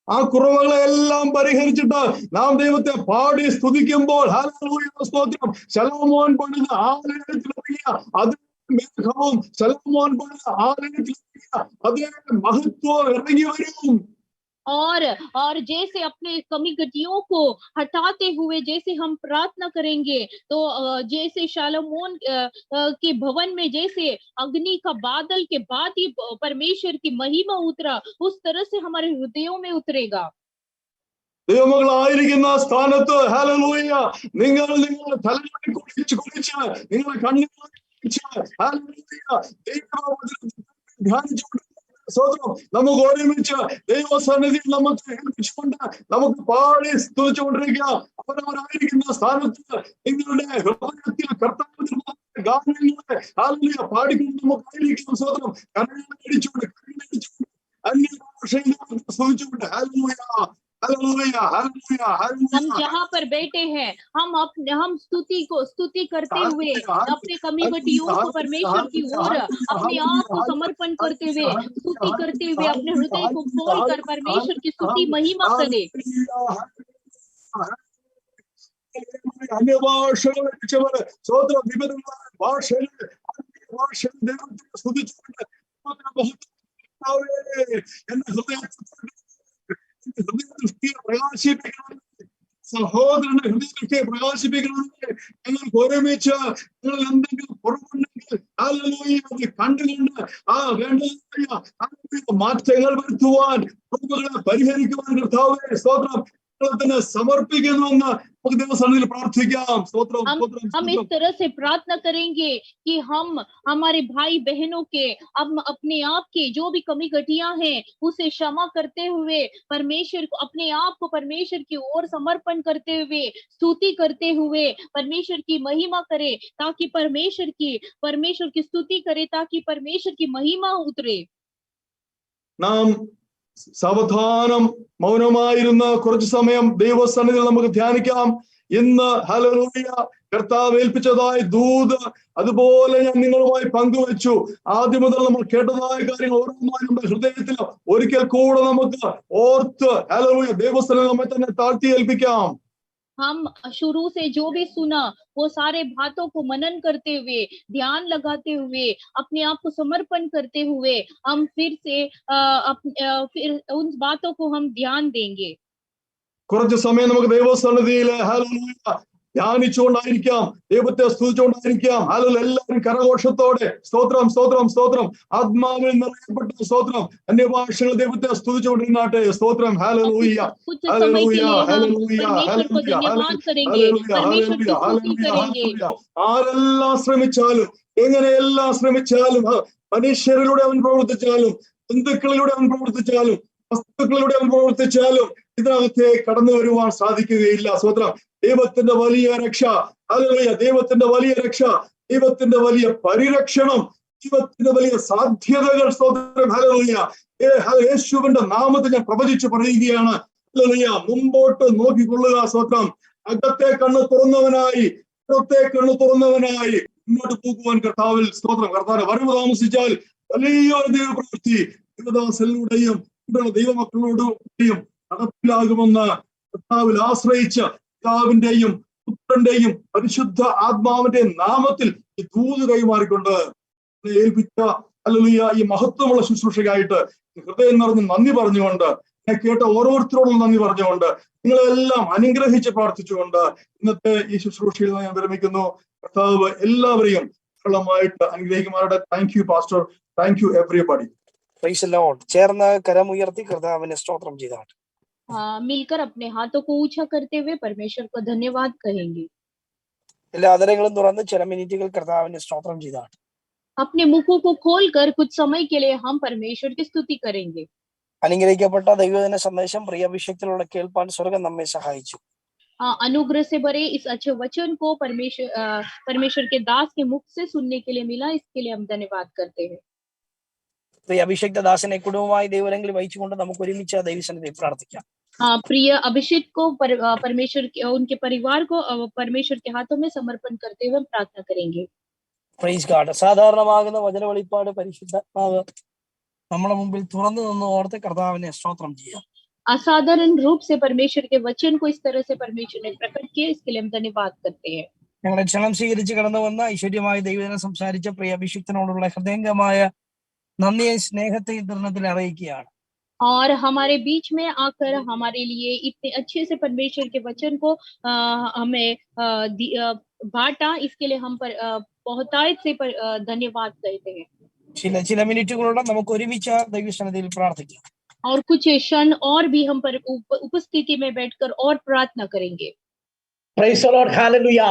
ആ കുറവുകളെ എല്ലാം പരിഹരിച്ചിട്ട് നാം ദൈവത്തെ പാടി സ്തുതിക്കുമ്പോൾ, ഹല്ലേലൂയ, സ്തോത്രം, ശലോമോൻ പണിത ആലയത്തിലിറങ്ങിയ അതേ മേഘവും ശലോമോൻ പണിത ആലയത്തിലിറങ്ങിയ അതേ മഹത്വം ഇറങ്ങി വരും. और जैसे अपने कमी गतियों को हटाते हुए जैसे हम प्रार्थना करेंगे, तो जैसे शालोमोन के भवन में जैसे अग्नि का बादल के बाद ही परमेश्वर की महिमा उतरा, उस तरह से हमारे हृदयों में उतरेगा। ദൈവമക്കളായിരിക്കുന്ന സ്ഥാനത്ത് ഹല്ലേലൂയ, നിങ്ങൾ നിങ്ങളുടെ തലമുടി കുടിച്ച് നിങ്ങളെ കണ്ണുകളിച്ച് ഹല്ലേലൂയ ദൈവവചനത്തെ ധ്യാനിച്ചുകൊണ്ട് സ്തോത്രം, നമുക്ക് ഒരുമിച്ച് ദൈവസന്നിധിയിൽ നമുക്ക് ഏൽപ്പിച്ചുകൊണ്ട് നമുക്ക് പാടി സ്തുതിച്ചുകൊണ്ടിരിക്കുക. അവരവരായിരിക്കുന്ന സ്ഥാനത്ത് നിങ്ങളുടെ ഹൃദയത്തിൽ കർത്താവിന്റെ ഗാനങ്ങളെ ഹല്ലേലൂയ പാടിക്കൊണ്ട് നമുക്കായിരിക്കും. സ്തോത്രം, കരങ്ങളെ അടിച്ചുകൊണ്ട് അന്യഭാഷയിൽ സ്തുതിച്ചുകൊണ്ട് ഹല്ലേലൂയ हालेलुया हालेलुया हालेलुया। हम जहाँ पर बैठे हैं हम स्तुति करते हुए अपने कमी घटियों को परमेश्वर की ओर अपने आप को समर्पण करते हुए स्तुति करते हुए अपने हृदय को खोलकर परमेश्वर की स्तुति महिमा करें। अन्य ഭാഷകൾ പഠിച്ചവർ സ്വതന്ത്ര വിവിധ ഭാഷകൾ ദൈവത്തെ സ്തുതിച്ചുകൊണ്ട് എന്നെ ഹൃദയദൃഷ്ടിയെ പ്രകാശിപ്പിക്കണം, സഹോദരന്റെ ഹൃദയദൃഷ്ടിയെ പ്രകാശിപ്പിക്കണമെങ്കിൽ ഞങ്ങൾക്ക് ഒരുമിച്ച് നിങ്ങൾ എന്തെങ്കിലും കുറവുണ്ടെങ്കിൽ ഹല്ലേലൂയ അത് കണ്ടുകൊണ്ട് വേണ്ട മാറ്റങ്ങൾ വരുത്തുവാൻ, കുറവുകളെ പരിഹരിക്കുവാൻ കർത്താവേ സ്തോത്രം തന്നെ സമർപ്പിക്കുന്നുവെന്ന് നമുക്ക് ദൈവസന്നിധിയിൽ പ്രാർത്ഥിക്കാം. സ്തോത്രം സ്തോത്രം। हम इस तरह से प्रार्थना करेंगे कि हम हमारे भाई बहनों के अपने आप के जो भी कमी घटियां हैं उसे क्षमा करते हुए परमेश्वर को अपने आप को परमेश्वर की ओर समर्पण करते हुए स्तुति करते हुए परमेश्वर की महिमा करे, ताकि परमेश्वर की स्तुति करे, ताकि परमेश्वर की महिमा उतरे। നാം സാവധാനം മൗനമായിരുന്ന കുറച്ചു സമയം ദൈവസന്നിധിയിൽ നമുക്ക് ധ്യാനിക്കാം. ഇന്ന് ഹല്ലേലൂയ കർത്താവ് ഏൽപ്പിച്ചതായ ദൂത് അതുപോലെ ഞാൻ നിങ്ങളുമായി പങ്കുവച്ചു. ആദ്യം മുതൽ നമ്മൾ കേട്ടതായ കാര്യങ്ങൾ ഓരോന്നായി നമ്മുടെ ഹൃദയത്തിൽ ഒരിക്കൽ കൂടെ നമുക്ക് ഓർത്ത് ഹല്ലേലൂയ ദൈവസ്ഥലം നമ്മെ തന്നെ താഴ്ത്തി ഏൽപ്പിക്കാം. हम शुरू से जो भी सुना वो सारे बातों को मनन करते हुए, ध्यान लगाते हुए, अपने आप को समर्पण करते हुए हम फिर से फिर उन बातों को हम ध्यान देंगे. കുറച്ച് സമയം നമുക്ക് ദൈവസന്നിധിയിൽ ഹല്ലേലൂയ ധ്യാനിച്ചുകൊണ്ടായിരിക്കാം, ദൈവത്തെ സ്തുതിച്ചുകൊണ്ടായിരിക്കാം. ഹല്ലേലൂയ എല്ലാവരും കരഘോഷത്തോടെ സ്തോത്രം സ്തോത്രം സ്തോത്രം, ആത്മാവിൽ നിറയപ്പെട്ട സ്തോത്രം, അന്യഭാഷകൾ ദൈവത്തെ സ്തുതിച്ചുകൊണ്ടിരുന്നാട്ടെ. സ്തോത്രം hallelujah hallelujah hallelujah hallelujah hallelujah hallelujah hallelujah. ആരെല്ലാം ശ്രമിച്ചാലും എങ്ങനെയെല്ലാം ശ്രമിച്ചാലും മനുഷ്യരിലൂടെ അവൻ പ്രവർത്തിച്ചാലും ബന്ധുക്കളിലൂടെ അവൻ പ്രവർത്തിച്ചാലും വസ്തുക്കളിലൂടെ അവൻ പ്രവർത്തിച്ചാലും ഇതിനകത്തെ കടന്നു വരുവാൻ സാധിക്കുകയില്ല. സ്തോത്രം. ദൈവത്തിന്റെ വലിയ രക്ഷ, ഹല്ലേലൂയ, ദൈവത്തിന്റെ വലിയ രക്ഷ, ദൈവത്തിന്റെ വലിയ പരിരക്ഷണം, ദൈവത്തിന്റെ വലിയ സാധ്യതകൾ. സ്തോത്രം ഹല്ലേലൂയ. യേശുവിന്റെ നാമത്തിൽ ഞാൻ പ്രവചിച്ചു പറയുകയാണ്. ഹല്ലേലൂയ. മുമ്പോട്ട് നോക്കിക്കൊള്ളുക. സ്തോത്രം. അകത്തെ കണ്ണ് തുറന്നവനായി പുറത്തെ കണ്ണ് തുറന്നവനായി മുന്നോട്ട് പോകുവാൻ കർത്താവിൽ സ്തോത്രം. കർത്താവിന്റെ വരവ് താമസിച്ചാൽ വലിയൊരു ദൈവപ്രവൃത്തി ദൈവദാസനിലൂടെയും ദൈവമക്കളോടുകൂടിയും നടപ്പിലാകുമെന്ന് കർത്താവിൽ ആശ്രയിച്ച് പിതാവിന്റെയും പുത്രന്റെയും പരിശുദ്ധ ആത്മാവിന്റെയും നാമത്തിൽ ഈ ദൂത് കൈമാറിക്കൊണ്ട് ഏൽപ്പിച്ച ഹല്ലേലൂയ ഈ മഹത്വമുള്ള ശുശ്രൂഷയ്ക്കായിട്ട് ഹൃദയം നിറഞ്ഞ് നന്ദി പറഞ്ഞുകൊണ്ട്, എന്നെ കേട്ട ഓരോരുത്തരോടും നന്ദി പറഞ്ഞുകൊണ്ട്, നിങ്ങളെല്ലാം അനുഗ്രഹിച്ച് പ്രാർത്ഥിച്ചുകൊണ്ട് ഇന്നത്തെ ഈ ശുശ്രൂഷയിൽ ഞാൻ വിരമിക്കുന്നു. കർത്താവ് എല്ലാവരെയും ധാരാളമായിട്ട് അനുഗ്രഹിക്കുമാരുടെ. Thank you pastor. Thank you everybody. Praise the lord. ചേർന്ന് കരമുയർത്തി കർത്താവിനെ സ്തോത്രം ചെയ്താട്ടെ. मिलकर अपने हाथों को ऊंचा करते हुए परमेश्वर को धन्यवाद कहेंगे. എല്ലാ ആദരങ്ങളും തുറന്ന് ചില മിനിറ്റുകൾ കർത്താവിനെ സ്തോത്രം ചെയ്താട്ടെ. अपने मुखों को खोलकर कुछ समय के लिए हम परमेश्वर की स्तुति करेंगे. അനുഗ്രഹിക്കപ്പെട്ട ദൈവദിന സന്ദേശം പ്രിയ അഭിഷേകത്തിലൂടെ കേൾപ്പാൻ സ്വർഗം നമ്മെ സഹായിച്ചു. अनुग्रह से भरे इस अच्छे वचन को परमेश्वर के दास के मुख से सुनने के लिए मिला, इसके लिए हम धन्यवाद करते हैं. പ്രിയ അഭിഷേക്ത ദാസനെ കുടുംബമായി ദൈവരംഗിൽ വഹിച്ചുകൊണ്ട് നമുക്ക് ഒരുമിച്ച് ദൈവസന്നിധിയിൽ പ്രാർത്ഥിക്കാം. प्रिय अभिषेक को परमेश्वर उनके परिवार को परमेश्वर के हाथों में समर्पण करते हुए हम प्रार्थना करेंगे. Praise God. സാധാരണമാകുന്ന വചന വെളിപ്പാട് പരിശുദ്ധാത്മാവ് നമ്മുടെ മുമ്പിൽ തുറന്നു നിന്ന് ഓർത്ത് കർത്താവിനെ സ്തോത്രം ചെയ്യാം. असाधारण रूप से परमेश्वर के वचन को इस तरह से परमेश्वर ने प्रकट किया, इसके लिए हम धन्यवाद करते हैं. ഞങ്ങളെ ക്ഷണം സ്വീകരിച്ച് കടന്നു വന്ന ഐശ്വര്യമായ ദൈവദിനം സംസാരിച്ച പ്രിയ അഭിഷിക്തനോടുള്ള ഹൃദയംഗമായ നന്ദിയെ സ്നേഹത്തെ ഇതരണത്തിൽ അറിയിക്കുകയാണ്. और हमारे बीच में आकर हमारे लिए इतने अच्छे से परमेश्वर के वचन को हमें बांटा, इसके लिए हम बहुतायत से धन्यवाद कहते हैं. ചില മിനിറ്റുകളോടെ നമുക്ക് ഒരുമിച്ച് ദൈവസന്നിധിയിൽ പ്രാർത്ഥിക്കാം. और कुछ क्षण और भी हम पर उपस्थिति में बैठकर और प्रार्थना करेंगे. Price the Lord. ഹല്ലേലൂയ.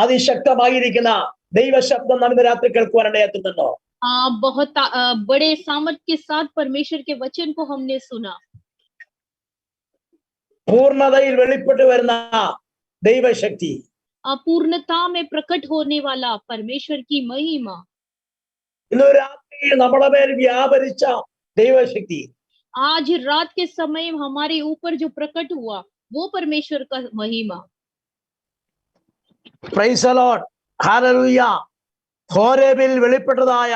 അതിശക്തമായിരിക്കുന്ന ദൈവശബ്ദം നാം ഇന്ന് രാത്രി കേൾക്കുവാനിടയായിട്ടുണ്ടല്ലോ. बहुत बड़े सामर्थ्य के साथ परमेश्वर के वचन को हमने सुना. പൂർണ്ണതയിൽ വെളിപ്പെട്ടു വരുന്ന ദൈവശക്തി, अपूर्णता में प्रकट होने वाला परमेश्वर की महिमा, ഇന്ന് രാത്രി നമ്മുടെ മേൽ വ്യാപരിച്ച ദൈവശക്തി, आज रात के समय हमारे ऊपर जो प्रकट हुआ वो परमेश्वर का महिमा. Price the Lord. ഹല്ലേലൂയ. ഹോരേബിൽ വെളിപ്പെട്ടതായ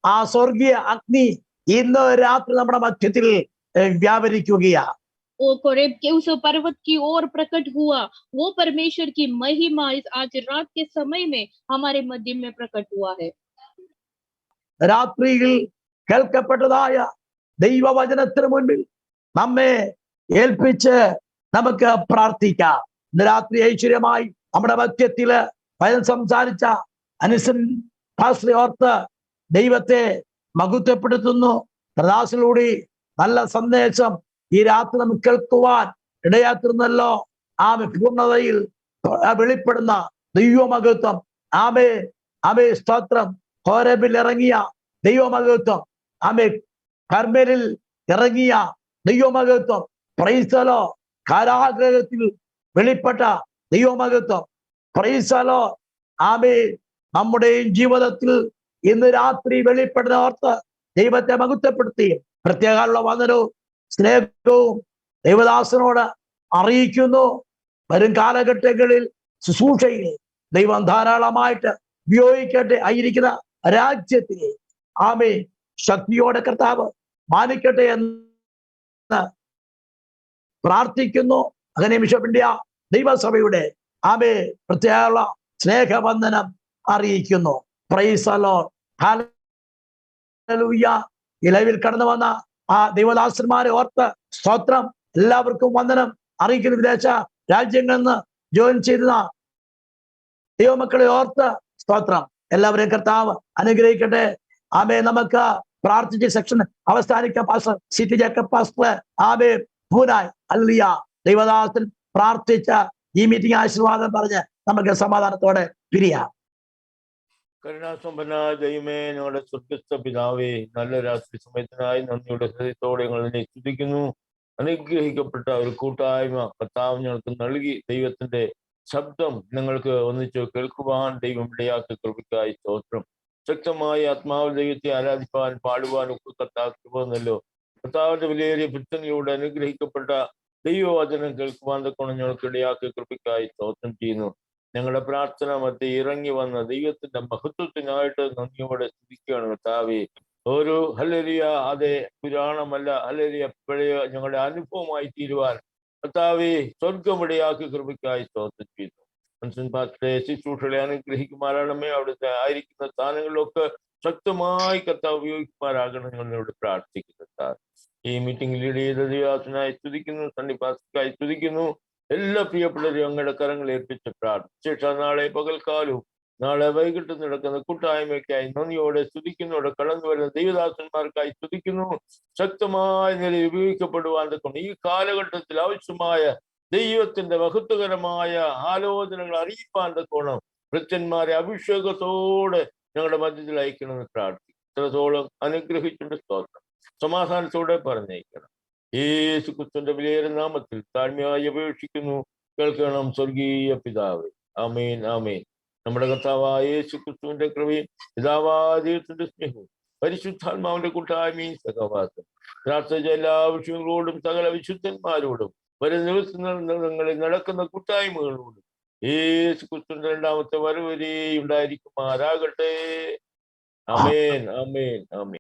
ആ സ്വർഗീയ അഗ്നി ഇന്ന് രാത്രി നമ്മുടെ മധ്യത്തിൽ വ്യാപരിക്കുകയാ. वो कोरेब के उस पर्वत की ओर प्रकट हुआ, वो परमेश्वर की महिमा इस आज रात के समय में हमारे मध्य में प्रकट हुआ है. രാത്രിയിൽ കേൾക്കപ്പെട്ടതായ ദൈവവചനത്തിന് മുൻപിൽ നമ്മെ ഏൽപ്പിച്ച് നമുക്ക് പ്രാർത്ഥിക്കാം. ഇന്ന് രാത്രി ഐശ്വര്യമായി നമ്മുടെ മധ്യത്തില് വചനം സംസാരിച്ച അനുസൻ പാസ്റ്ററെ ഓർത്ത് ദൈവത്തെ മഹത്വപ്പെടുത്തുന്നു. പ്രദാസിലൂടെ നല്ല സന്ദേശം ഈ രാത്രി നമുക്ക് കേൾക്കുവാൻ ഇടയാത്തിരുന്നല്ലോ. ആമേ. പൂർണ്ണതയിൽ വെളിപ്പെടുന്ന ദൈവമഹത്വം. ആമേ ആമേ സ്തോത്രം. ഹോരേബിൽ ഇറങ്ങിയ ദൈവമഹത്വം, ആമേ കർമ്മേലിൽ ഇറങ്ങിയ ദൈവമഹത്വം, പ്രൈസ് ദി ലോർഡ്. കാരാഗ്രഹത്തിൽ വെളിപ്പെട്ട ദൈവമഹത്വം, പ്രൈസ് ദി ലോർഡ്. ആമേ. നമ്മുടെ ജീവിതത്തിൽ ഇന്ന് രാത്രി വെളിപ്പെടുന്ന ഓർത്ത് ദൈവത്തെ മഹത്വപ്പെടുത്തി പ്രത്യേകമുള്ള വന്ദനവും സ്നേഹവും ദൈവദാസനോട് അറിയിക്കുന്നു. വരും കാലഘട്ടങ്ങളിൽ ശുശ്രൂഷയിലെ ദൈവം ധാരാളമായിട്ട് ഉപയോഗിക്കട്ടെ. ആയിരിക്കുന്ന രാജ്യത്തിലെ ആമേ ശക്തിയോടെ കർത്താവ് മാനിക്കട്ടെ എന്ന് പ്രാർത്ഥിക്കുന്നു. അങ്ങനെ ബിഷപ്പ് ഇന്ത്യ ദൈവസഭയുടെ ആമേ പ്രത്യേക സ്നേഹവന്ദനം അറിയിക്കുന്നു. Price the Lord. ഹല്ലേലൂയ. ഈ ലൈവിൽ കടന്നു വന്ന ആ ദൈവദാസന്മാരെ ഓർത്ത് സ്തോത്രം. എല്ലാവർക്കും വന്ദനം അറിയിക്കുന്ന. വിദേശ രാജ്യങ്ങളിൽ നിന്ന് ജോയിൻ ചെയ്ത ദൈവമക്കളെ ഓർത്ത് സ്തോത്രം. എല്ലാവരെയും കർത്താവ് അനുഗ്രഹിക്കട്ടെ. ആമേ. നമുക്ക് പ്രാർത്ഥിച്ച സെക്ഷൻ അവസാനിക്കാം. പാസ്റ്റർ സിറ്റി ജേക്കബ് പാസ്റ്റർ ആമേ പൂനായ് ഹല്ലേലൂയ ദൈവദാസൻ പ്രാർത്ഥിച്ച ഈ മീറ്റിംഗ് ആശീർവാദം പറഞ്ഞ് നമുക്ക് സമാധാനത്തോടെ പിരിയാം. കരുണാസമ്പന്നായ ദൈവമേ, ഞങ്ങളുടെ സ്വർഗസ്ഥ പിതാവേ, നല്ല രാത്രി സമയത്തിനായി നന്ദിയുടെ ഹൃദയത്തോടെ ഞങ്ങൾ നിന്നെ സ്തുതിക്കുന്നു. അനുഗ്രഹിക്കപ്പെട്ട ഒരു കൂട്ടായ്മ കർത്താവ് ഞങ്ങൾക്ക് നൽകി. ദൈവത്തിന്റെ ശബ്ദം ഞങ്ങൾക്ക് ഒന്നിച്ച് കേൾക്കുവാൻ ദൈവം ഇടയാക്കി കൃപയ്ക്കായി സ്തോത്രം. ശക്തമായി ആത്മാവ് ദൈവത്തെ ആരാധിപ്പാൻ പാടുവാൻ ഒക്കെ കർത്താവ് കൃപന്നല്ലോ. കർത്താവിന്റെ വിലയേറിയ പുത്രനിലൂടെ അനുഗ്രഹിക്കപ്പെട്ട ദൈവവചനം കേൾക്കുവാൻ തൊക്കെ ഞങ്ങൾക്ക് ഇടയാക്കി കൃപയ്ക്കായി സ്തോത്രം ചെയ്യുന്നു. ഞങ്ങളുടെ പ്രാർത്ഥന മധ്യ ഇറങ്ങി വന്ന ദൈവത്തിന്റെ മഹത്വത്തിനായിട്ട് നന്ദിയോടെ സ്തുതിക്കുകയാണ് കർത്താവേ. ഒരു ഹല്ലേലൂയ അതേ പുരാണമല്ല, ഹല്ലേലൂയ പഴയ ഞങ്ങളുടെ അനുഭവമായി തീരുവാൻ കർത്താവേ സ്വർഗമിടയാക്കി കൃപയ്ക്കായി സ്തോത്രം ചെയ്യുന്നു. മനുഷ്യൻ പാസ്റ്ററെ ശുശ്രൂഷകളെ അനുഗ്രഹിക്കുമാറാണമേ. അവിടുത്തെ ആയിരിക്കുന്ന സ്ഥാനങ്ങളിലൊക്കെ ശക്തമായി കർത്താവ് ഉപയോഗിക്കുമാറാകണം ഞങ്ങളോട് പ്രാർത്ഥിക്കുന്നു. ഈ മീറ്റിംഗ് ലീഡ് ചെയ്ത ദൈവത്തിനായി സ്തുതിക്കുന്നു. സണ്ണി പാസ്റ്റർക്കായി സ്തുതിക്കുന്നു. എല്ലാ പ്രിയപ്പെട്ടവരും ഞങ്ങളുടെ കരങ്ങൾ ഏൽപ്പിച്ച് പ്രാർത്ഥിച്ച നാളെ പകൽക്കാലവും നാളെ വൈകിട്ട് നടക്കുന്ന കൂട്ടായ്മയ്ക്കായി നന്ദിയോടെ സ്തുതിക്കുന്നതോടെ കടന്നു വരുന്ന ദൈവദാസന്മാർക്കായി സ്തുതിക്കുന്നു. ശക്തമായ നിലയിൽ ഉപയോഗിക്കപ്പെടുവാൻ കൊണ്ട് ഈ കാലഘട്ടത്തിൽ ആവശ്യമായ ദൈവത്തിന്റെ മഹത്വകരമായ ആലോചനകൾ അറിയിപ്പാൻ തക്കോണം ഭൃത്യന്മാരെ അഭിഷേകത്തോടെ ഞങ്ങളുടെ മധ്യത്തിൽ അയക്കണമെന്ന് പ്രാർത്ഥിക്കും. ഇത്രത്തോളം അനുഗ്രഹിച്ചുകൊണ്ട് സ്തോത്രം സമാധാനത്തോടെ പറഞ്ഞയക്കണം. യേശു ക്രിസ്തുവിന്റെ വിലയേറിയ നാമത്തിൽ താഴ്മയായി അപേക്ഷിക്കുന്നു. കേൾക്കണം സ്വർഗീയ പിതാവേ. ആമേൻ, ആമേൻ. നമ്മുടെ കർത്താവായ യേശു ക്രിസ്തുവിന്റെ കൃപയും പിതാവായ ദൈവത്തിന്റെ സ്നേഹവും പരിശുദ്ധാത്മാവിന്റെ കൂട്ടായ്മയും സഹവാസം പ്രാർത്ഥിച്ച എല്ലാ വിഷയങ്ങളോടും സകല വിശുദ്ധന്മാരോടും വരുന്ന ദിവസങ്ങളിൽ നടക്കുന്ന കൂട്ടായ്മകളോടും യേശു ക്രിസ്തുവിന്റെ രണ്ടാമത്തെ വരവ് വരെ ഉണ്ടായിരിക്കുമാറാകട്ടെ. ആമേൻ, ആമേൻ, ആമേൻ.